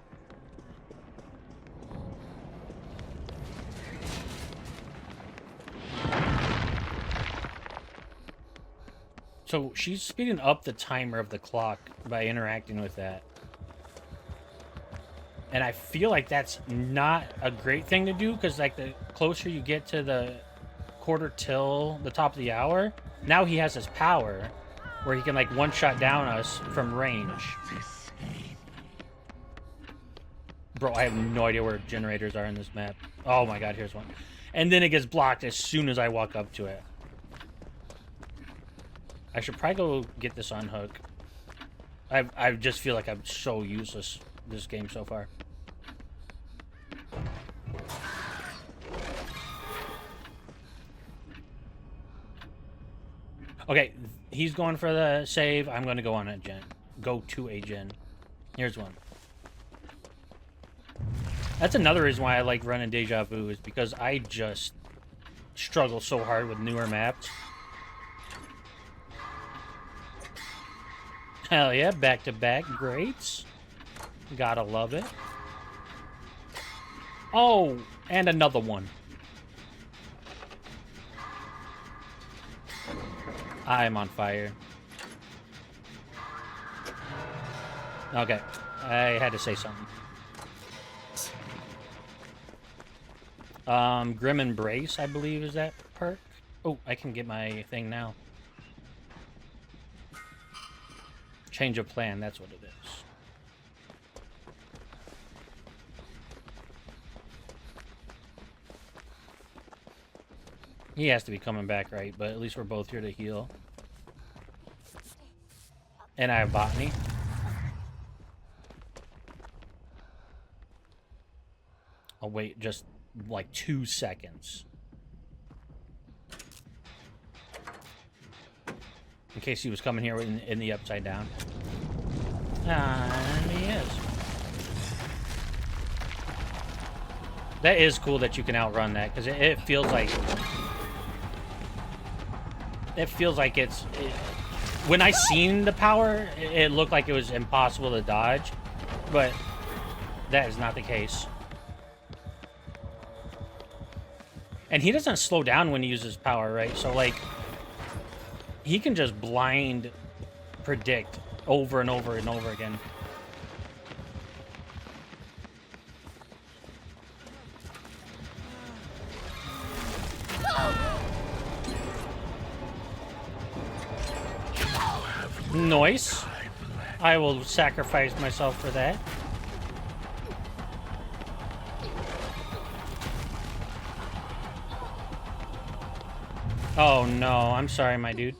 So she's speeding up the timer of the clock by interacting with that. And I feel like that's not a great thing to do because, like, the closer you get to the quarter till the top of the hour, now he has his power where he can, like, one-shot down us from range. Bro, I have no idea where generators are in this map. Oh my god, here's one. And then it gets blocked as soon as I walk up to it. I should probably go get this on hook. I just feel like I'm so useless this game so far. Okay, he's going for the save. I'm going to go on a gen. Go to a gen. Here's one. That's another reason why I like running Deja Vu is because I just struggle so hard with newer maps. Hell yeah, back-to-back greats. Gotta love it. Oh, and another one. I'm on fire. Okay, I had to say something. Grim Embrace, I believe, is that perk? Oh, I can get my thing now. Change of plan, that's what it is. He has to be coming back, right? But at least we're both here to heal. And I have botany. I'll wait just like 2 seconds. In case he was coming here in the upside down. And he is. That is cool that you can outrun that, because it feels like... It feels like it's... when I seen the power, it looked like it was impossible to dodge. But that is not the case. And he doesn't slow down when he uses power, right? So, like... he can just blind predict over and over and over again. Nice. I will sacrifice myself for that. Oh no, I'm sorry, my dude.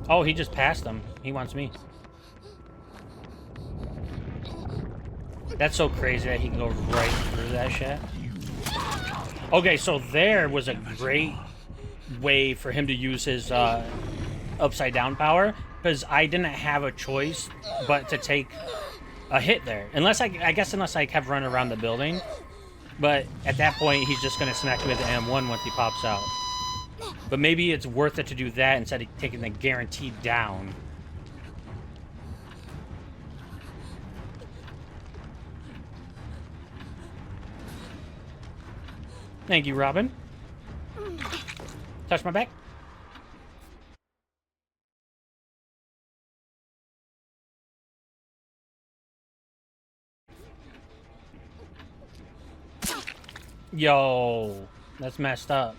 Oh, he just passed them. He wants me. That's so crazy that he can go right through that shit. Okay, so there was a great way for him to use his upside down power, because I didn't have a choice but to take a hit there. Unless I guess unless I kept running around the building. But at that point, he's just going to smack me with the M1 once he pops out. But maybe it's worth it to do that instead of taking the guaranteed down. Thank you, Robin. Touch my back. Yo, that's messed up.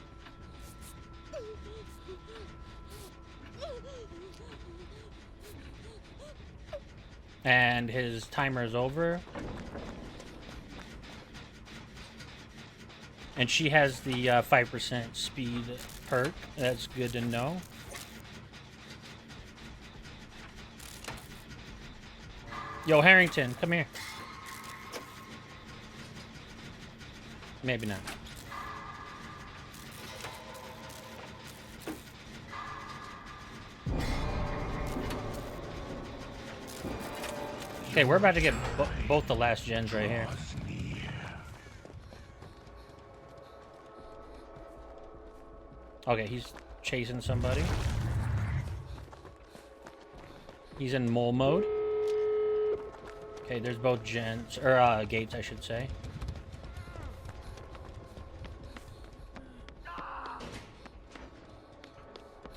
And his timer is over. And she has the 5% speed perk. That's good to know. Yo, Harrington, come here. Maybe not. Okay, we're about to get both the last gens right here. Okay, he's chasing somebody. He's in mole mode. Okay, there's both gens, or gates, I should say.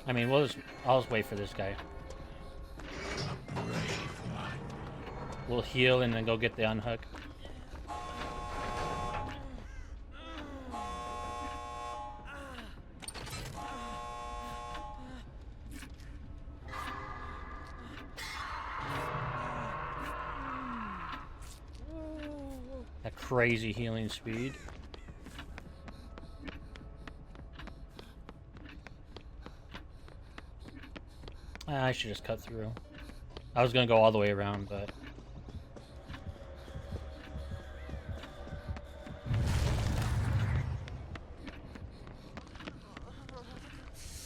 I mean, I'll just wait for this guy. We'll heal and then go get the unhook. That crazy healing speed. I should just cut through. I was gonna go all the way around, but...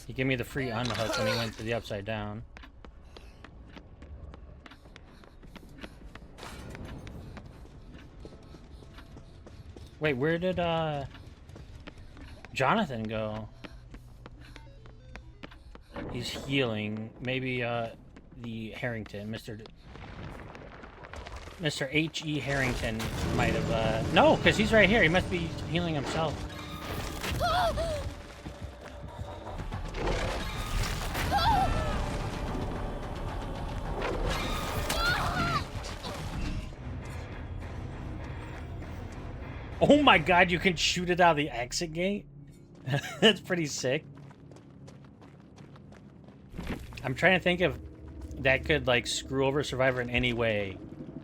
He gave me the free unhook when he went to the upside down. Wait, where did Jonathan go? He's healing. Maybe the Harrington, Mr. H.E. Harrington might have no, because he's right here. He must be healing himself. Oh my god, you can shoot it out of the exit gate? That's pretty sick. I'm trying to think if that could, like, screw over Survivor in any way.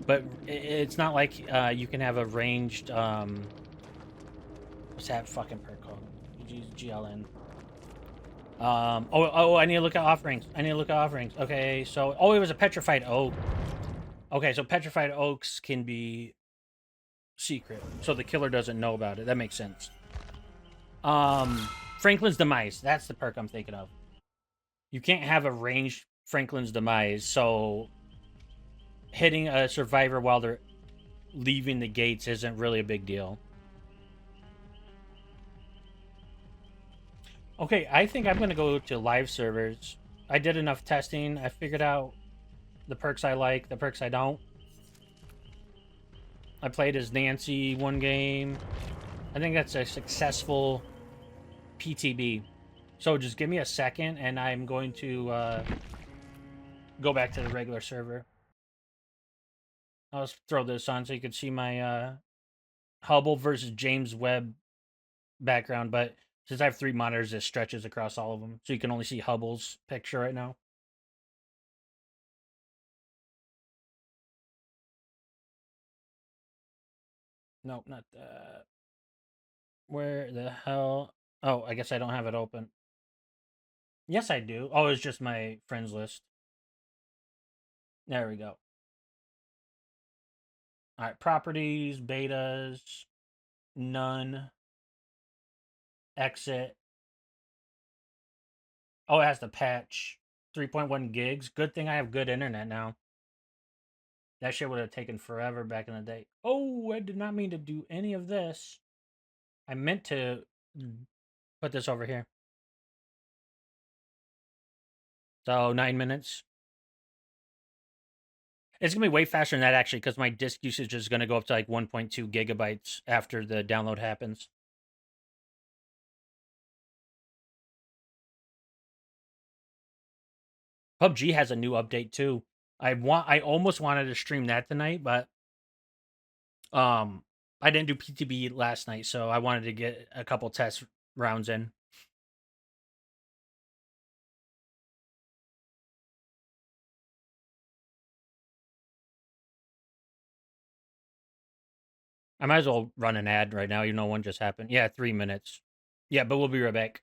But it's not like you can have a ranged, what's that fucking perk called? GLN. I need to look at offerings. Okay, so, oh, it was a petrified oak. Okay, so petrified oaks can be secret, so the killer doesn't know about it. That makes sense. Franklin's Demise. That's the perk I'm thinking of. You can't have a ranged Franklin's Demise, so hitting a survivor while they're leaving the gates isn't really a big deal. Okay, I think I'm going to go to live servers. I did enough testing. I figured out the perks I like, the perks I don't. I played as Nancy one game. I think that's a successful PTB. So just give me a second, and I'm going to go back to the regular server. I'll just throw this on so you can see my Hubble versus James Webb background. But since I have 3 monitors, it stretches across all of them. So you can only see Hubble's picture right now. Nope, not that. Where the hell? Oh, I guess I don't have it open. Yes, I do. Oh, it's just my friends list. There we go. All right, properties, betas, none, exit. Oh, it has the patch. 3.1 gigs. Good thing I have good internet now. That shit would have taken forever back in the day. Oh, I did not mean to do any of this. I meant to put this over here. So 9 minutes. It's gonna be way faster than that actually, because my disk usage is gonna go up to like 1.2 gigabytes after the download happens. PUBG has a new update too. I almost wanted to stream that tonight, but I didn't do PTB last night, so I wanted to get a couple test rounds in. I might as well run an ad right now, even though one just happened. Yeah, 3 minutes. Yeah, but we'll be right back.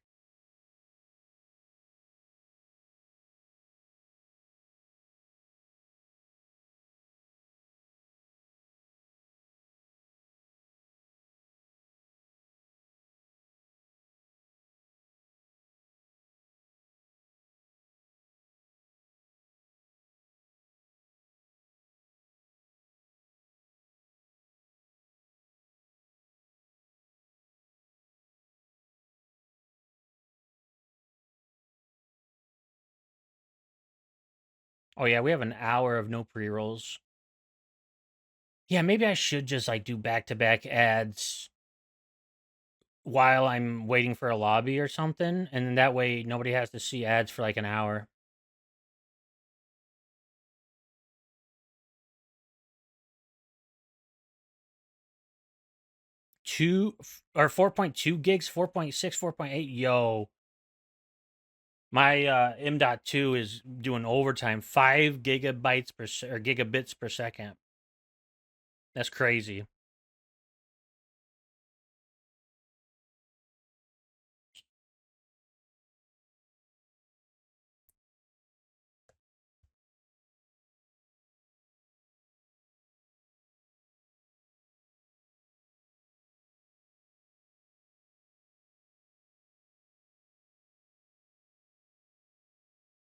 Oh yeah, we have an hour of no pre-rolls. Yeah, maybe I should just like do back-to-back ads while I'm waiting for a lobby or something, and that way nobody has to see ads for like an hour. Two or 4.2 gigs, 4.6, 4.8. Yo, my M.2 is doing overtime, 5 gigabytes or gigabits per second. That's crazy.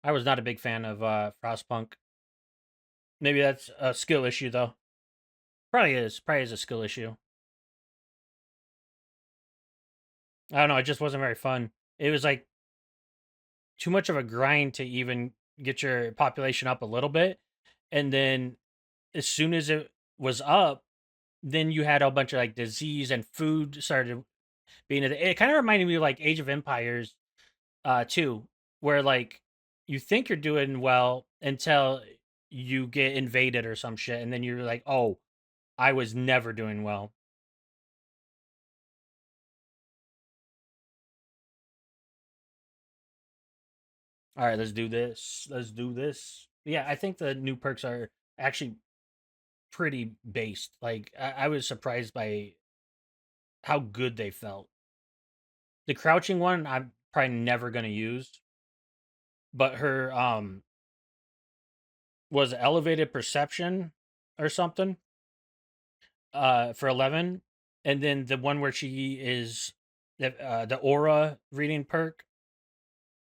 I was not a big fan of Frostpunk. Maybe that's a skill issue though. Probably is. Probably is a skill issue. I don't know. It just wasn't very fun. It was like too much of a grind to even get your population up a little bit, and then as soon as it was up, then you had a bunch of like disease and food started being. It kind of reminded me of like Age of Empires, too, where like you think you're doing well until you get invaded or some shit, and then you're like, oh, I was never doing well. All right, let's do this. Let's do this. Yeah, I think the new perks are actually pretty based. Like I was surprised by how good they felt. The crouching one, I'm probably never gonna use, but her was elevated perception or something for 11, and then the one where she is the aura reading perk,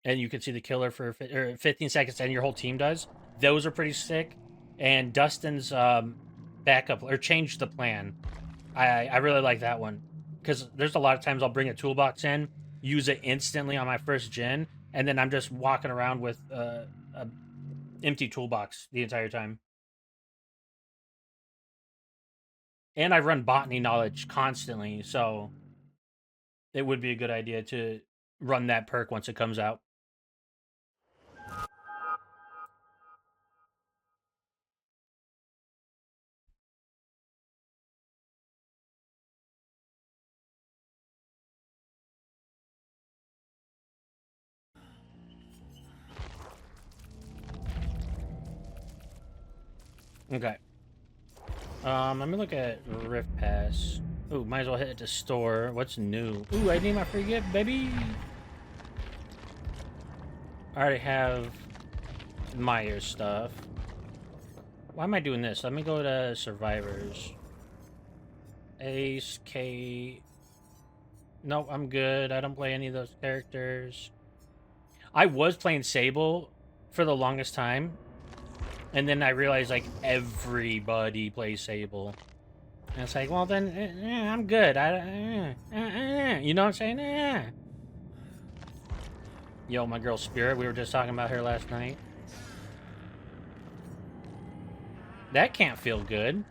and you can see the killer for 15 seconds, and your whole team does. Those are pretty sick. And Dustin's backup or change the plan. I really like that one because there's a lot of times I'll bring a toolbox in, use it instantly on my first gen, and then I'm just walking around with a empty toolbox the entire time. And I run botany knowledge constantly, so it would be a good idea to run that perk once it comes out. Okay. Let me look at Rift Pass. Ooh, might as well hit the store. What's new? Ooh, I need my free gift, baby. I already have Myers stuff. Why am I doing this? Let me go to survivors. Ace, K. Nope, I'm good. I don't play any of those characters. I was playing Sable for the longest time, and then I realized like everybody plays Sable, and it's like, well then, I'm good. You know what I'm saying? Yo, my girl Spirit. We were just talking about her last night. That can't feel good.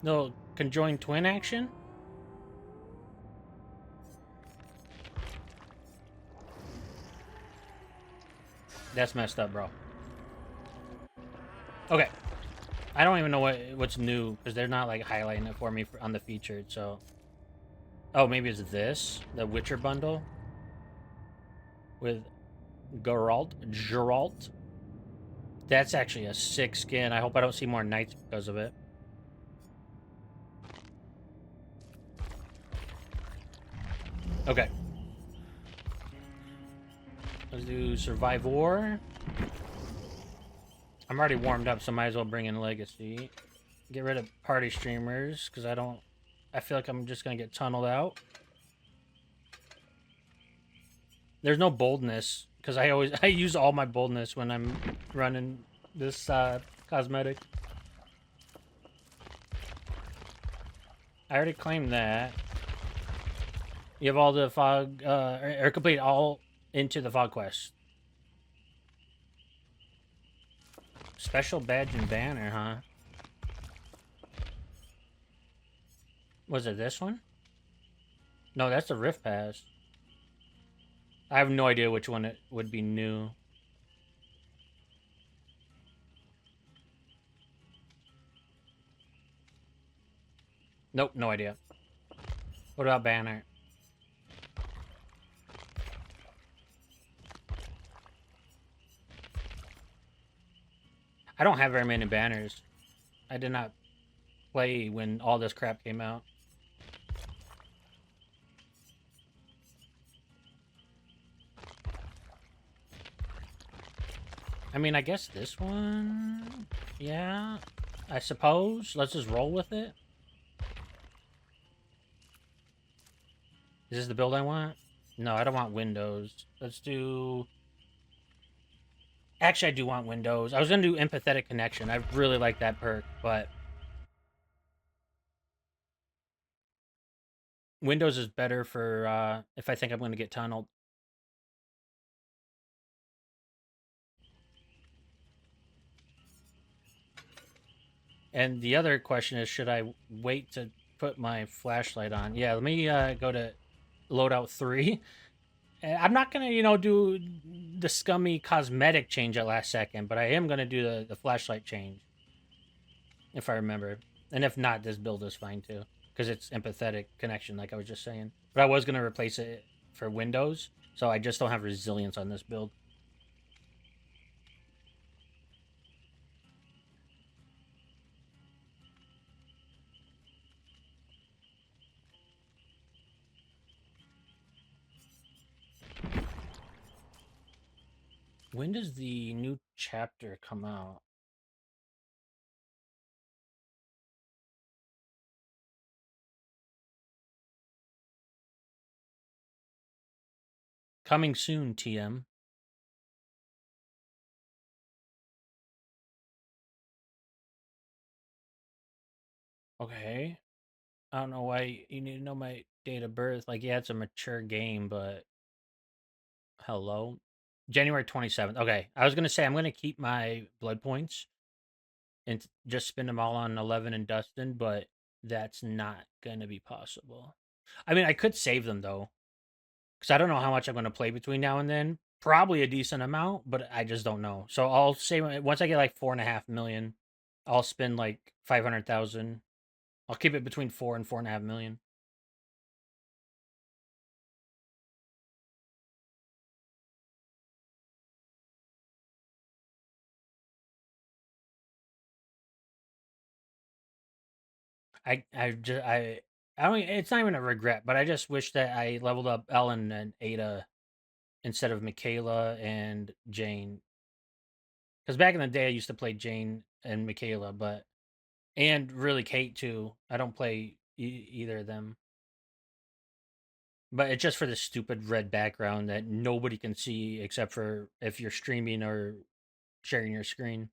No conjoined twin action. That's messed up, bro. Okay. I don't even know what's new because they're not like highlighting it for me on the featured. So, oh, maybe it's this, the Witcher bundle with Geralt. That's actually a sick skin. I hope I don't see more knights because of it. Okay. Let's do Survivor. I'm already warmed up, so might as well bring in Legacy. Get rid of party streamers because I feel like I'm just gonna get tunneled out. There's no boldness because I use all my boldness when I'm running this cosmetic. I already claimed that. You have all the fog or complete all into the fog quest. Special badge and banner, huh? Was it this one? No, that's the Rift Pass. I have no idea which one it would be new. Nope, no idea. What about banner? I don't have very many banners. I did not play when all this crap came out. I mean, I guess this one... Yeah, I suppose. Let's just roll with it. Is this the build I want? No, I don't want Windows. Let's do... Actually, I do want Windows. I was going to do Empathetic Connection. I really like that perk, but... Windows is better for if I think I'm going to get tunneled. And the other question is, should I wait to put my flashlight on? Yeah, let me go to loadout 3. And I'm not going to, do the scummy cosmetic change at last second, but I am going to do the flashlight change, if I remember. And if not, this build is fine too, because it's empathetic connection, like I was just saying. But I was going to replace it for Windows, so I just don't have resilience on this build. When does the new chapter come out? Coming soon, TM. Okay. I don't know why you need to know my date of birth. Like, yeah, it's a mature game, but hello. January 27th. Okay. I was going to say I'm going to keep my blood points and just spend them all on 11 and Dustin, but that's not going to be possible. I mean, I could save them though, because I don't know how much I'm going to play between now and then. Probably a decent amount, but I just don't know. So I'll save once I get like 4.5 million, I'll spend like 500,000. I'll keep it between 4 and 4.5 million. I don't. It's not even a regret, but I just wish that I leveled up Ellen and Ada instead of Michaela and Jane. Because back in the day, I used to play Jane and Michaela, and really Kate too. I don't play either of them. But it's just for the stupid red background that nobody can see except for if you're streaming or sharing your screen.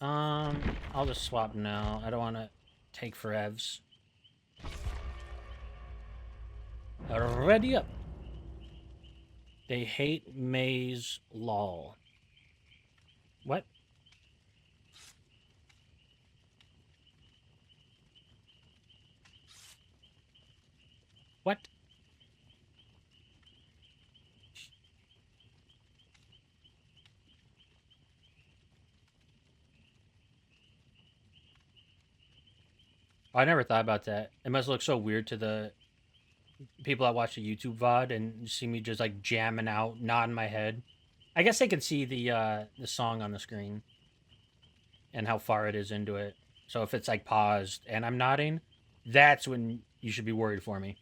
I'll just swap now. I don't want to take forevs. Ready up. They hate May's lol. What? What? I never thought about that. It must look so weird to the people that watch the YouTube VOD and see me just like jamming out, nodding my head. I guess they can see the song on the screen and how far it is into it. So if it's like paused and I'm nodding, that's when you should be worried for me.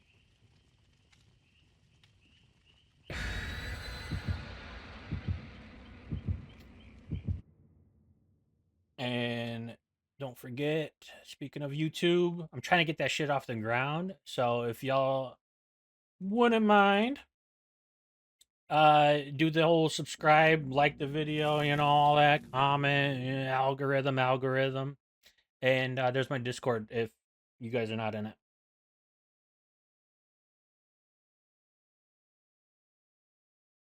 And don't forget, speaking of YouTube, I'm trying to get that shit off the ground. So if y'all wouldn't mind, do the whole subscribe, like the video, all that, comment, algorithm. And there's my Discord if you guys are not in it.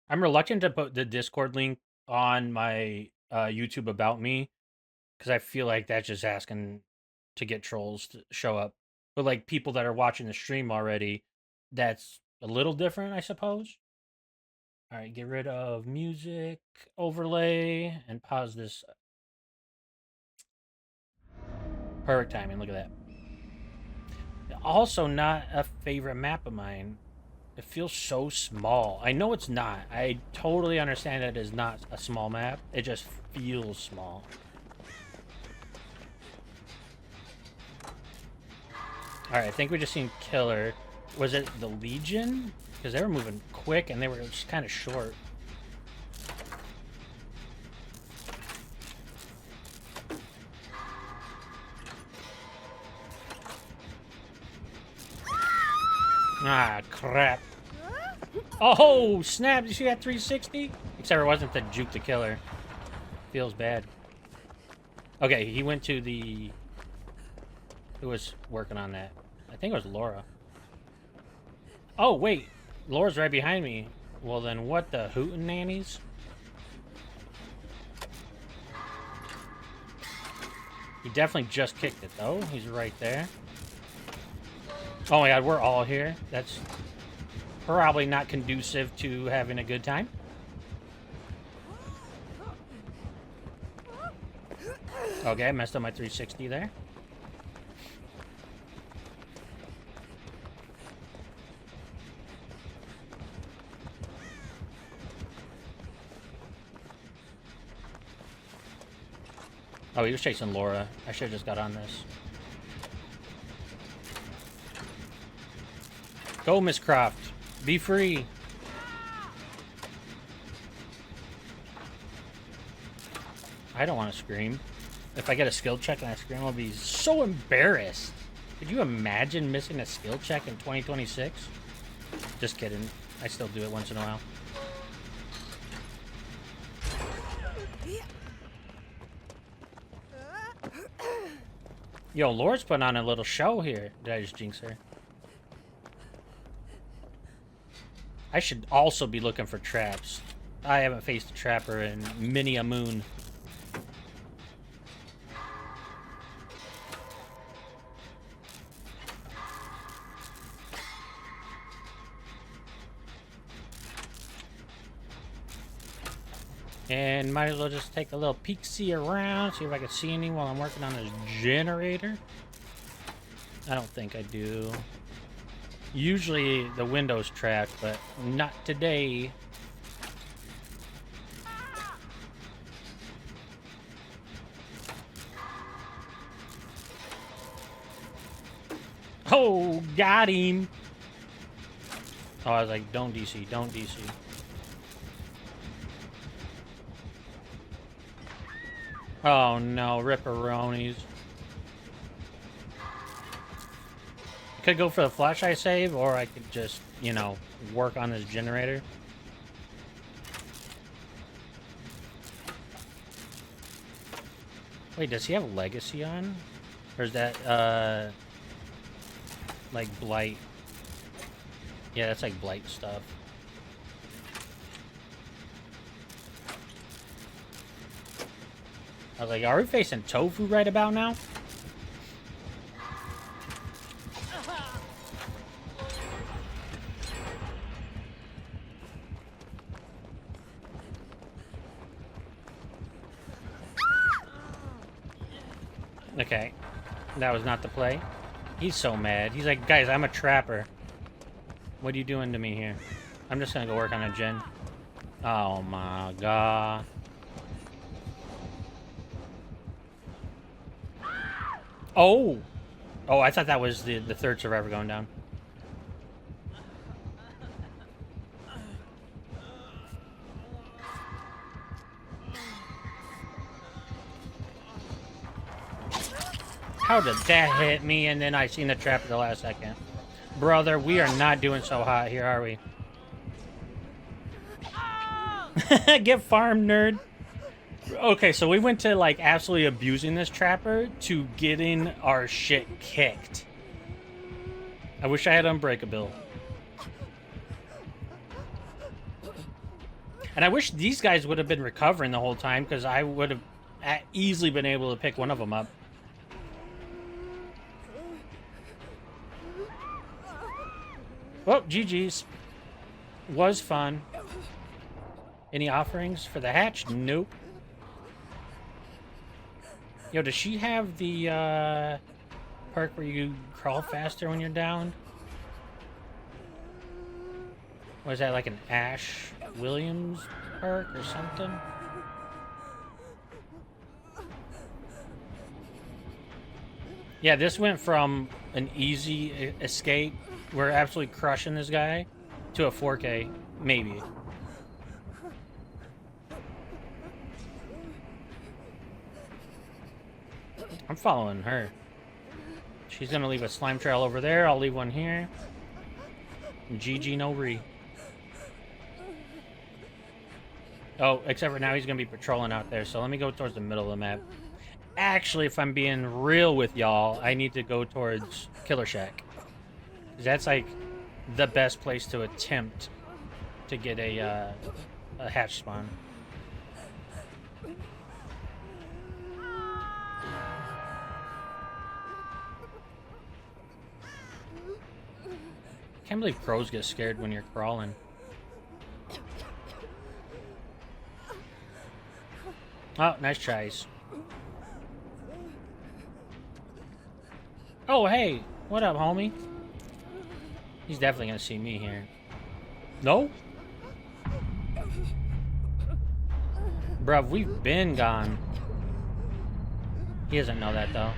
I'm reluctant to put the Discord link on my YouTube about me because I feel like that's just asking to get trolls to show up. But like people that are watching the stream already, that's a little different, I suppose. All right, get rid of music overlay and pause this. Perfect timing. Look at that. Also, not a favorite map of mine. It feels so small. I know it's not. I totally understand that it is not a small map. It just feels small. Alright, I think we just seen Killer. Was it the Legion? Because they were moving quick and they were just kind of short. Ah, crap. Oh, snap. Did you see that 360? Except it wasn't the juke the killer. Feels bad. Okay, he went to the... Who was working on that? I think it was Laura. Oh, wait. Laura's right behind me. Well, then what the hootin' nannies? He definitely just kicked it, though. He's right there. Oh my god, we're all here. That's probably not conducive to having a good time. Okay, I messed up my 360 there. Oh, he was chasing Laura. I should have just got on this. Go, Miss Croft. Be free. I don't want to scream. If I get a skill check and I scream, I'll be so embarrassed. Could you imagine missing a skill check in 2026? Just kidding. I still do it once in a while. Yo, Laura's putting on a little show here. Did I just jinx her? I should also be looking for traps. I haven't faced a trapper in many a moon. And might as well just take a little peek-see around, see if I can see any while I'm working on this generator. I don't think I do. Usually the window's trapped, but not today. Oh, got him. Oh, I was like, don't DC, don't DC. Oh no, ripperonis. Could go for the flashlight save, or I could just, you know, work on this generator. Wait, does he have Legacy on? Or is that, like Blight? Yeah, that's like Blight stuff. I was like, are we facing Tofu right about now? Okay. That was not the play. He's so mad. He's like, guys, I'm a trapper. What are you doing to me here? I'm just gonna go work on a gen. Oh my god. Oh! Oh, I thought that was the third survivor going down. How did that hit me and then I seen the trap at the last second? Brother, we are not doing so hot here, are we? Get farmed, nerd. Okay, so we went to, like, absolutely abusing this trapper to getting our shit kicked. I wish I had Unbreakable. And I wish these guys would have been recovering the whole time, because I would have easily been able to pick one of them up. Well, GG's. Was fun. Any offerings for the hatch? Nope. Yo, does she have the perk where you crawl faster when you're down? Was that like an Ash Williams perk or something? Yeah, this went from an easy escape, we're absolutely crushing this guy, to a 4K, maybe. I'm following her. She's gonna leave a slime trail over there. I'll leave one here. GG no re. Oh, except for now he's gonna be patrolling out there. So let me go towards the middle of the map. Actually, if I'm being real with y'all, I need to go towards Killer Shack. That's like the best place to attempt to get a hatch spawn. Can't believe crows get scared when you're crawling. Oh, nice tries. Oh, hey. What up, homie? He's definitely gonna see me here. No? Bruv, we've been gone. He doesn't know that, though.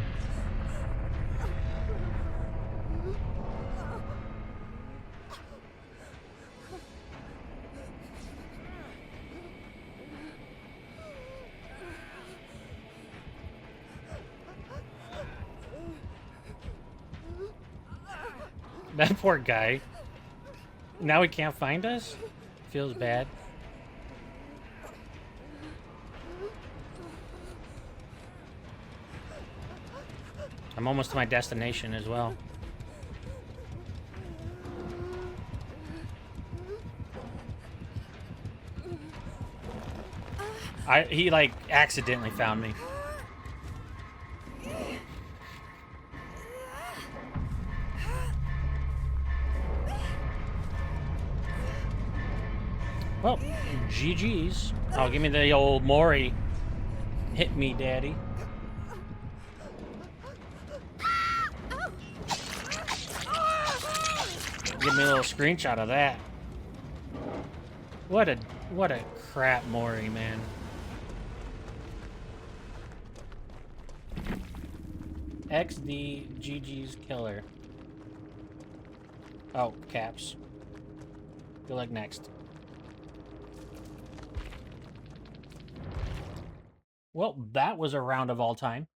That poor guy. Now he can't find us? Feels bad. I'm almost to my destination as well. He like accidentally found me. Well, GG's. Oh, give me the old Mori. Hit me, daddy. Give me a little screenshot of that. What a crap Mori, man. XD GG's killer. Oh, caps. Good luck next. Well, that was a round of all time.